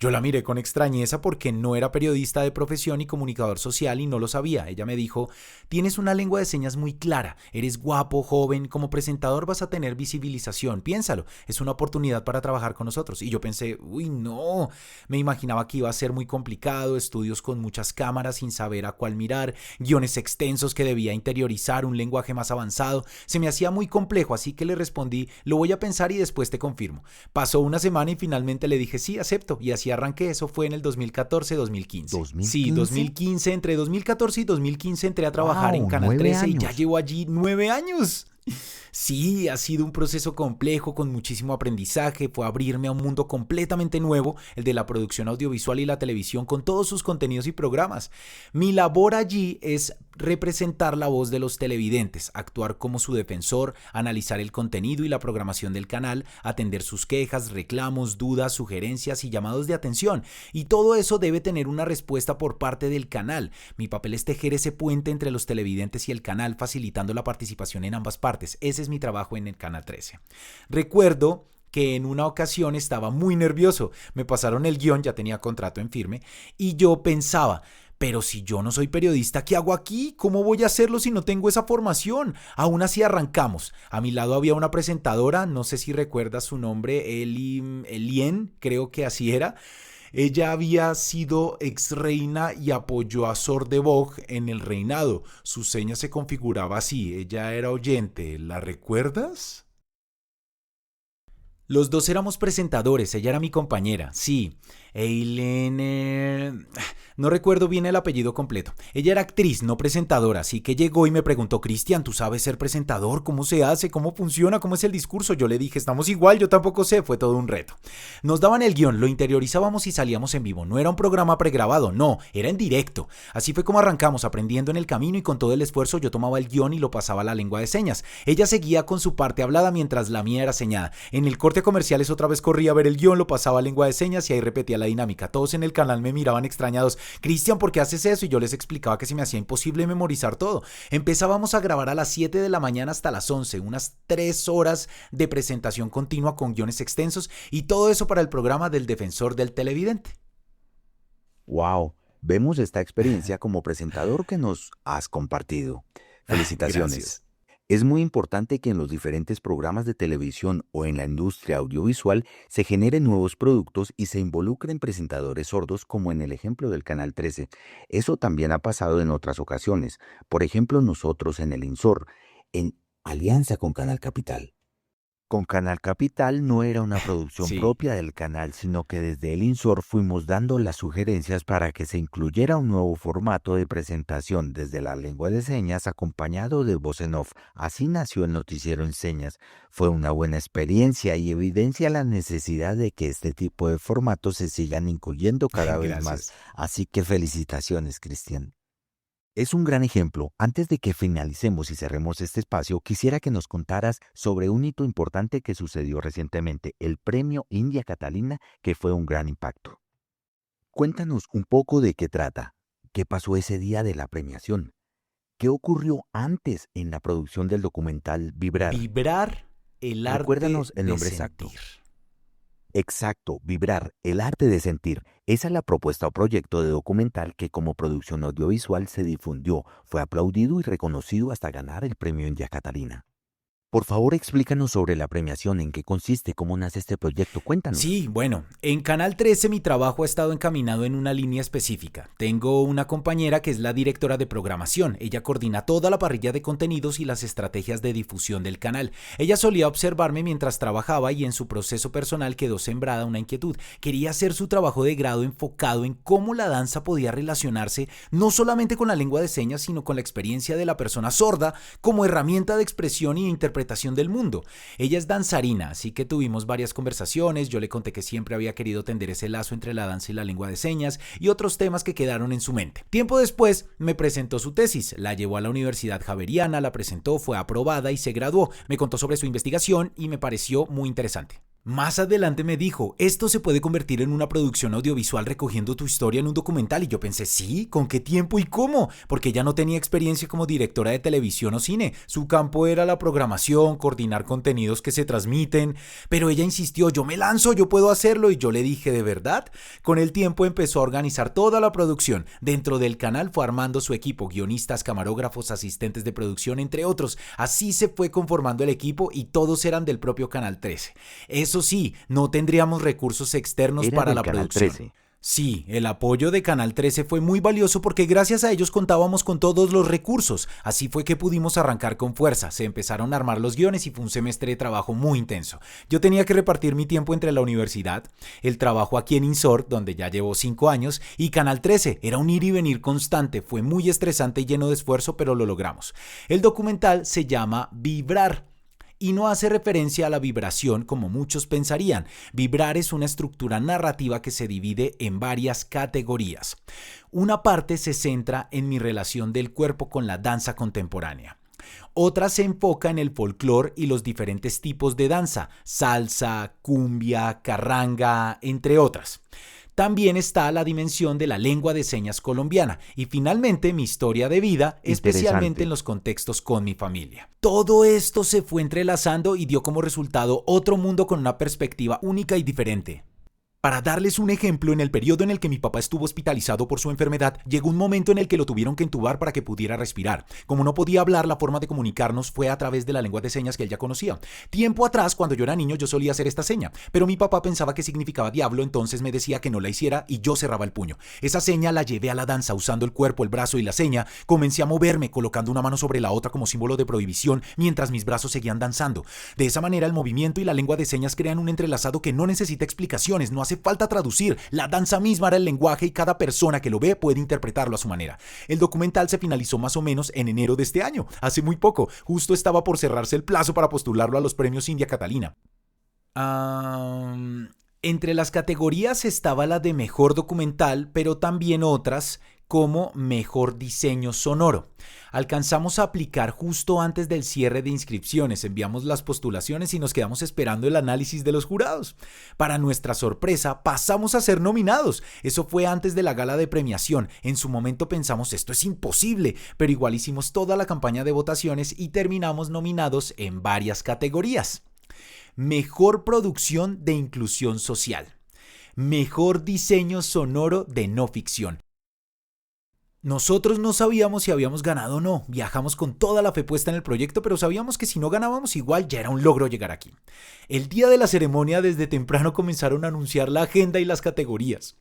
Yo la miré con extrañeza porque no era periodista de profesión y comunicador social y no lo sabía. Ella me dijo, tienes una lengua de señas muy clara, eres guapo, joven, como presentador vas a tener visibilización, piénsalo, es una oportunidad para trabajar con nosotros. Y yo pensé, uy, no, me imaginaba que iba a ser muy complicado, estudios con muchas cámaras sin saber a cuál mirar, guiones extensos que debía interiorizar, un lenguaje más avanzado. Se me hacía muy complejo, así que le respondí, lo voy a pensar y después te confirmo. Pasó una semana y finalmente le dije, sí, acepto, y así arranqué. Eso fue en el 2014-2015. Sí, 2015, entre 2014 y 2015 entré a trabajar en ¡Wow! Canal 9 13 y ya años. llevo allí 9 años. Sí, ha sido un proceso complejo con muchísimo aprendizaje, fue abrirme a un mundo completamente nuevo, el de la producción audiovisual y la televisión con todos sus contenidos y programas. Mi labor allí es representar la voz de los televidentes, actuar como su defensor, analizar el contenido y la programación del canal, atender sus quejas, reclamos, dudas, sugerencias y llamados de atención. Y todo eso debe tener una respuesta por parte del canal. Mi papel es tejer ese puente entre los televidentes y el canal, facilitando la participación en ambas partes. Ese es mi trabajo en el Canal 13. Recuerdo que en una ocasión estaba muy nervioso. Me pasaron el guión, ya tenía contrato en firme, y yo pensaba, pero si yo no soy periodista, ¿qué hago aquí? ¿Cómo voy a hacerlo si no tengo esa formación? Aún así arrancamos. A mi lado había una presentadora, no sé si recuerdas su nombre, Elien, creo que así era. Ella había sido ex reina y apoyó a Sor de Vogue en el reinado. Su seña se configuraba así, ella era oyente, ¿la recuerdas? Los dos éramos presentadores, ella era mi compañera, sí. Eileen... No recuerdo bien el apellido completo. Ella era actriz, no presentadora, así que llegó y me preguntó: Cristian, ¿tú sabes ser presentador? ¿Cómo se hace? ¿Cómo funciona? ¿Cómo es el discurso? Yo le dije: estamos igual, yo tampoco sé, fue todo un reto. Nos daban el guión, lo interiorizábamos y salíamos en vivo. No era un programa pregrabado, no, era en directo. Así fue como arrancamos, aprendiendo en el camino, y con todo el esfuerzo yo tomaba el guión y lo pasaba a la lengua de señas. Ella seguía con su parte hablada mientras la mía era señada. En el corte comerciales otra vez corría a ver el guión, lo pasaba a lengua de señas y ahí repetía la dinámica. Todos en el canal me miraban extrañados: Cristian, ¿por qué haces eso? Y yo les explicaba que se me hacía imposible memorizar todo. Empezábamos a grabar a las 7 de la mañana hasta las 11, unas 3 horas de presentación continua con guiones extensos, y todo eso para el programa del defensor del televidente. Wow, vemos esta experiencia como presentador que nos has compartido. Felicitaciones. Gracias. Es muy importante que en los diferentes programas de televisión o en la industria audiovisual se generen nuevos productos y se involucren presentadores sordos, como en el ejemplo del Canal 13. Eso también ha pasado en otras ocasiones. Por ejemplo, nosotros en el INSOR, en alianza con Canal Capital. Con Canal Capital no era una producción Sí. propia del canal, sino que desde el INSOR fuimos dando las sugerencias para que se incluyera un nuevo formato de presentación desde la lengua de señas acompañado de voz en off. Así nació el noticiero en señas. Fue una buena experiencia y evidencia la necesidad de que este tipo de formatos se sigan incluyendo cada vez más. Gracias. Así que felicitaciones, Cristian. Es un gran ejemplo. Antes de que finalicemos y cerremos este espacio, quisiera que nos contaras sobre un hito importante que sucedió recientemente, el Premio India Catalina, que fue un gran impacto. Cuéntanos un poco de qué trata, qué pasó ese día de la premiación, qué ocurrió antes en la producción del documental Vibrar. Vibrar, el arte Recuérdanos el de nombre exacto. sentir. Exacto, Vibrar, el arte de sentir. Esa es la propuesta o proyecto de documental que como producción audiovisual se difundió, fue aplaudido y reconocido hasta ganar el Premio India Catalina. Por favor, explícanos sobre la premiación, en qué consiste, cómo nace este proyecto, cuéntanos. Sí, bueno, en Canal 13 mi trabajo ha estado encaminado en una línea específica. Tengo una compañera que es la directora de programación. Ella coordina toda la parrilla de contenidos y las estrategias de difusión del canal. Ella solía observarme mientras trabajaba y en su proceso personal quedó sembrada una inquietud. Quería hacer su trabajo de grado enfocado en cómo la danza podía relacionarse no solamente con la lengua de señas, sino con la experiencia de la persona sorda como herramienta de expresión y interpretación del mundo. Ella es danzarina, así que tuvimos varias conversaciones. Yo le conté que siempre había querido tender ese lazo entre la danza y la lengua de señas y otros temas que quedaron en su mente. Tiempo después me presentó su tesis, la llevó a la Universidad Javeriana, la presentó, fue aprobada y se graduó. Me contó sobre su investigación y me pareció muy interesante. Más adelante me dijo: esto se puede convertir en una producción audiovisual recogiendo tu historia en un documental. Y yo pensé: ¿sí? ¿Con qué tiempo y cómo? Porque ella no tenía experiencia como directora de televisión o cine. Su campo era la programación, coordinar contenidos que se transmiten. Pero ella insistió: yo me lanzo, yo puedo hacerlo. Y yo le dije: ¿de verdad? Con el tiempo empezó a organizar toda la producción. Dentro del canal fue armando su equipo: guionistas, camarógrafos, asistentes de producción, entre otros. Así se fue conformando el equipo y todos eran del propio Canal 13. Eso sí, no tendríamos recursos externos Era para del la Canal producción. 13. Sí, el apoyo de Canal 13 fue muy valioso porque gracias a ellos contábamos con todos los recursos. Así fue que pudimos arrancar con fuerza. Se empezaron a armar los guiones y fue un semestre de trabajo muy intenso. Yo tenía que repartir mi tiempo entre la universidad, el trabajo aquí en INSOR, donde ya llevo 5 años, y Canal 13. Era un ir y venir constante. Fue muy estresante y lleno de esfuerzo, pero lo logramos. El documental se llama Vibrar. Y no hace referencia a la vibración como muchos pensarían. Vibrar es una estructura narrativa que se divide en varias categorías. Una parte se centra en mi relación del cuerpo con la danza contemporánea. Otra se enfoca en el folclore y los diferentes tipos de danza: salsa, cumbia, carranga, entre otras. También está la dimensión de la lengua de señas colombiana y finalmente mi historia de vida, especialmente en los contextos con mi familia. Todo esto se fue entrelazando y dio como resultado otro mundo con una perspectiva única y diferente. Para darles un ejemplo, en el periodo en el que mi papá estuvo hospitalizado por su enfermedad, llegó un momento en el que lo tuvieron que entubar para que pudiera respirar. Como no podía hablar, la forma de comunicarnos fue a través de la lengua de señas que él ya conocía. Tiempo atrás, cuando yo era niño, yo solía hacer esta seña, pero mi papá pensaba que significaba diablo, entonces me decía que no la hiciera y yo cerraba el puño. Esa seña la llevé a la danza usando el cuerpo, el brazo y la seña. Comencé a moverme, colocando una mano sobre la otra como símbolo de prohibición, mientras mis brazos seguían danzando. De esa manera, el movimiento y la lengua de señas crean un entrelazado que no necesita explicaciones, no hace hace falta traducir. La danza misma era el lenguaje y cada persona que lo ve puede interpretarlo a su manera. El documental se finalizó más o menos en enero de este año, hace muy poco. Justo estaba por cerrarse el plazo para postularlo a los premios India Catalina. Entre las categorías estaba la de mejor documental, pero también otras como mejor diseño sonoro. Alcanzamos a aplicar justo antes del cierre de inscripciones, enviamos las postulaciones y nos quedamos esperando el análisis de los jurados. Para nuestra sorpresa, pasamos a ser nominados. Eso fue antes de la gala de premiación. En su momento pensamos, esto es imposible, pero igual hicimos toda la campaña de votaciones y terminamos nominados en varias categorías. Mejor producción de inclusión social. Mejor diseño sonoro de no ficción. Nosotros no sabíamos si habíamos ganado o no. Viajamos con toda la fe puesta en el proyecto, pero sabíamos que si no ganábamos igual ya era un logro llegar aquí. El día de la ceremonia desde temprano comenzaron a anunciar la agenda y las categorías.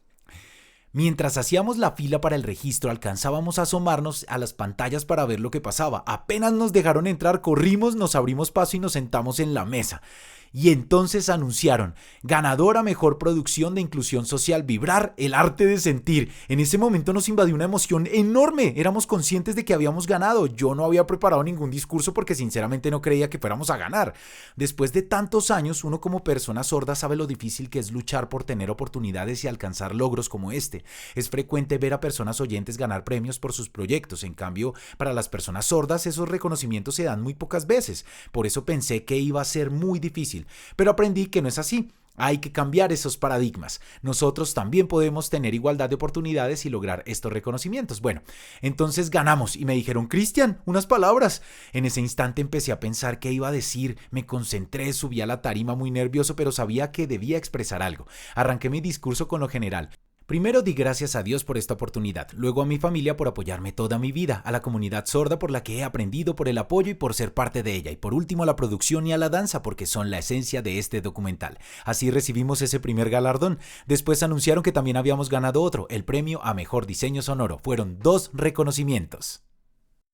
Mientras hacíamos la fila para el registro, alcanzábamos a asomarnos a las pantallas para ver lo que pasaba. Apenas nos dejaron entrar, corrimos, nos abrimos paso y nos sentamos en la mesa. Y entonces anunciaron, ganadora mejor producción de inclusión social, Vibrar, el arte de sentir. En ese momento nos invadió una emoción enorme. Éramos conscientes de que habíamos ganado. Yo no había preparado ningún discurso porque sinceramente no creía que fuéramos a ganar. Después de tantos años, uno como persona sorda sabe lo difícil que es luchar por tener oportunidades y alcanzar logros como este. Es frecuente ver a personas oyentes ganar premios por sus proyectos. En cambio, para las personas sordas, esos reconocimientos se dan muy pocas veces. Por eso pensé que iba a ser muy difícil. Pero aprendí que no es así. Hay que cambiar esos paradigmas. Nosotros también podemos tener igualdad de oportunidades y lograr estos reconocimientos. Bueno, entonces ganamos y me dijeron, Cristian, unas palabras. En ese instante empecé a pensar qué iba a decir. Me concentré, subí a la tarima muy nervioso, pero sabía que debía expresar algo. Arranqué mi discurso con lo general. Primero di gracias a Dios por esta oportunidad, luego a mi familia por apoyarme toda mi vida, a la comunidad sorda por la que he aprendido, por el apoyo y por ser parte de ella, y por último a la producción y a la danza porque son la esencia de este documental. Así recibimos ese primer galardón. Después anunciaron que también habíamos ganado otro, el premio a mejor diseño sonoro. Fueron 2 reconocimientos.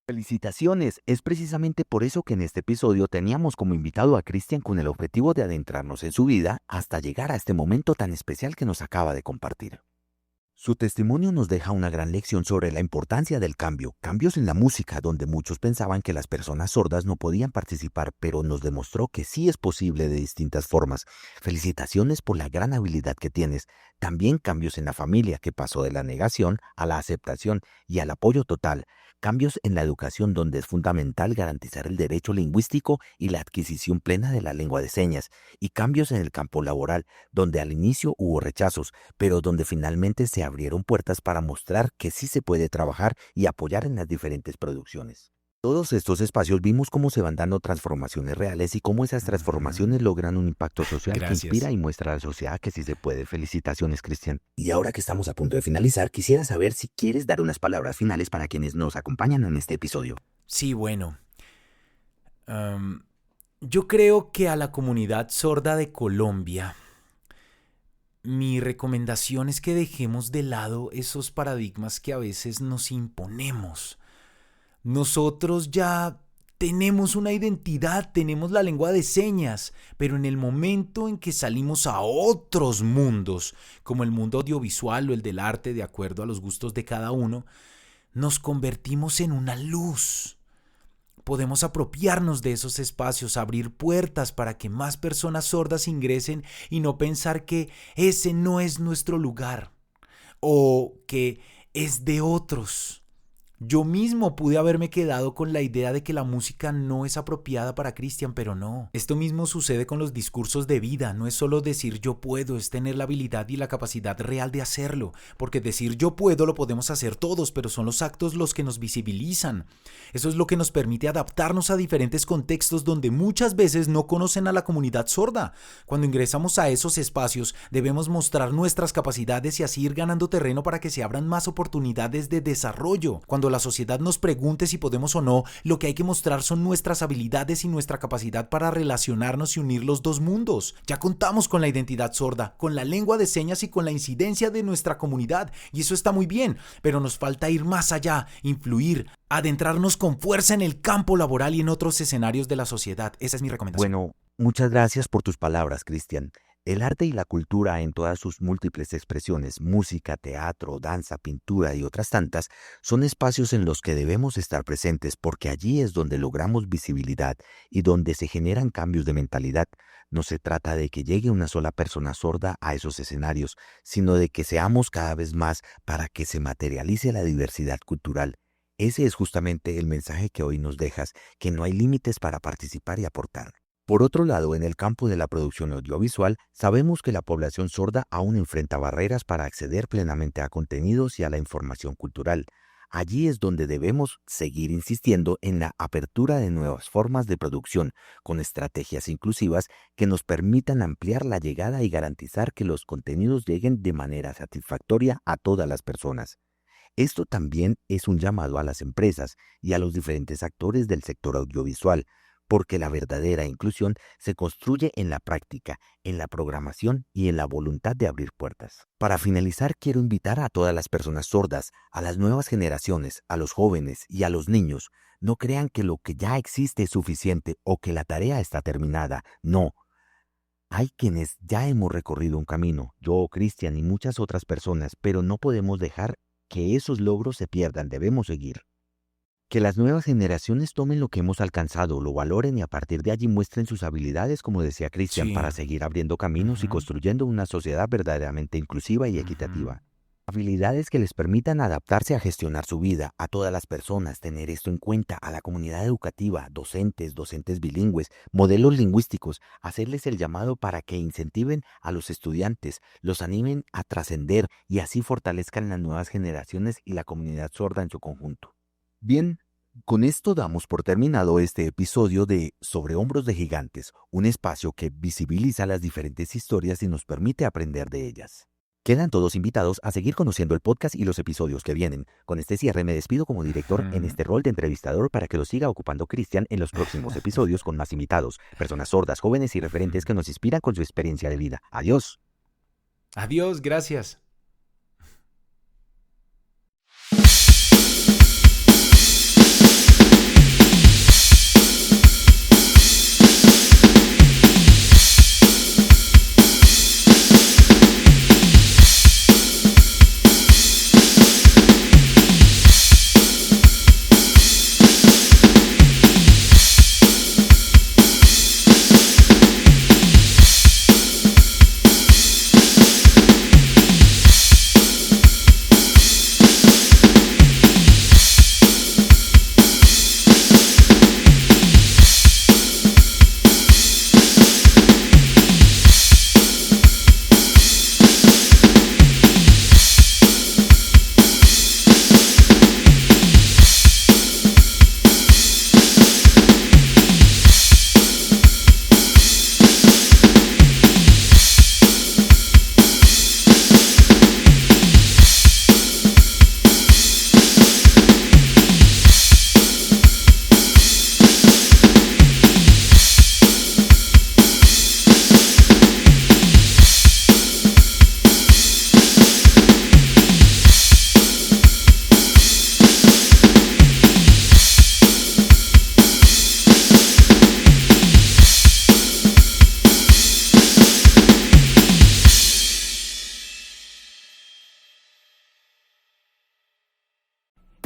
Felicitaciones, es precisamente por eso que en este episodio teníamos como invitado a Cristian con el objetivo de adentrarnos en su vida hasta llegar a este momento tan especial que nos acaba de compartir. Su testimonio nos deja una gran lección sobre la importancia del cambio, cambios en la música donde muchos pensaban que las personas sordas no podían participar, pero nos demostró que sí es posible de distintas formas. Felicitaciones por la gran habilidad que tienes. También cambios en la familia que pasó de la negación a la aceptación y al apoyo total. Cambios en la educación donde es fundamental garantizar el derecho lingüístico y la adquisición plena de la lengua de señas. Y cambios en el campo laboral donde al inicio hubo rechazos, pero donde finalmente se abrieron puertas para mostrar que sí se puede trabajar y apoyar en las diferentes producciones. Todos estos espacios vimos cómo se van dando transformaciones reales y cómo esas transformaciones logran un impacto social que inspira y muestra a la sociedad que sí se puede. Felicitaciones, Cristian. Y ahora que estamos a punto de finalizar, quisiera saber si quieres dar unas palabras finales para quienes nos acompañan en este episodio. Sí, bueno. Yo creo que a la comunidad sorda de Colombia, mi recomendación es que dejemos de lado esos paradigmas que a veces nos imponemos. Nosotros ya tenemos una identidad, tenemos la lengua de señas, pero en el momento en que salimos a otros mundos, como el mundo audiovisual o el del arte, de acuerdo a los gustos de cada uno, nos convertimos en una luz. Podemos apropiarnos de esos espacios, abrir puertas para que más personas sordas ingresen y no pensar que ese no es nuestro lugar o que es de otros. Yo mismo pude haberme quedado con la idea de que la música no es apropiada para Cristian, pero no. Esto mismo sucede con los discursos de vida. No es solo decir yo puedo, es tener la habilidad y la capacidad real de hacerlo. Porque decir yo puedo lo podemos hacer todos, pero son los actos los que nos visibilizan. Eso es lo que nos permite adaptarnos a diferentes contextos donde muchas veces no conocen a la comunidad sorda. Cuando ingresamos a esos espacios, debemos mostrar nuestras capacidades y así ir ganando terreno para que se abran más oportunidades de desarrollo. Cuando la sociedad nos pregunte si podemos o no, lo que hay que mostrar son nuestras habilidades y nuestra capacidad para relacionarnos y unir los dos mundos. Ya contamos con la identidad sorda, con la lengua de señas y con la incidencia de nuestra comunidad, y eso está muy bien, pero nos falta ir más allá, influir, adentrarnos con fuerza en el campo laboral y en otros escenarios de la sociedad. Esa es mi recomendación. Bueno, muchas gracias por tus palabras, Cristian. El arte y la cultura en todas sus múltiples expresiones, música, teatro, danza, pintura y otras tantas, son espacios en los que debemos estar presentes porque allí es donde logramos visibilidad y donde se generan cambios de mentalidad. No se trata de que llegue una sola persona sorda a esos escenarios, sino de que seamos cada vez más para que se materialice la diversidad cultural. Ese es justamente el mensaje que hoy nos dejas, que no hay límites para participar y aportar. Por otro lado, en el campo de la producción audiovisual, sabemos que la población sorda aún enfrenta barreras para acceder plenamente a contenidos y a la información cultural. Allí es donde debemos seguir insistiendo en la apertura de nuevas formas de producción, con estrategias inclusivas que nos permitan ampliar la llegada y garantizar que los contenidos lleguen de manera satisfactoria a todas las personas. Esto también es un llamado a las empresas y a los diferentes actores del sector audiovisual, porque la verdadera inclusión se construye en la práctica, en la programación y en la voluntad de abrir puertas. Para finalizar, quiero invitar a todas las personas sordas, a las nuevas generaciones, a los jóvenes y a los niños. No crean que lo que ya existe es suficiente o que la tarea está terminada. No. Hay quienes ya hemos recorrido un camino, yo, Cristian y muchas otras personas, pero no podemos dejar que esos logros se pierdan, debemos seguir. Que las nuevas generaciones tomen lo que hemos alcanzado, lo valoren y a partir de allí muestren sus habilidades, como decía Cristian, Sí. para seguir abriendo caminos y construyendo una sociedad verdaderamente inclusiva y equitativa. Habilidades que les permitan adaptarse a gestionar su vida, a todas las personas, tener esto en cuenta, a la comunidad educativa, docentes bilingües, modelos lingüísticos, hacerles el llamado para que incentiven a los estudiantes, los animen a trascender y así fortalezcan las nuevas generaciones y la comunidad sorda en su conjunto. Bien, con esto damos por terminado este episodio de Sobre Hombros de Gigantes, un espacio que visibiliza las diferentes historias y nos permite aprender de ellas. Quedan todos invitados a seguir conociendo el podcast y los episodios que vienen. Con este cierre me despido como director en este rol de entrevistador para que lo siga ocupando Cristian en los próximos episodios con más invitados, personas sordas, jóvenes y referentes que nos inspiran con su experiencia de vida. Adiós. Adiós, gracias.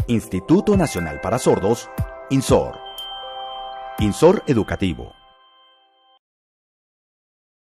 Instituto Nacional para Sordos, INSOR. INSOR Educativo.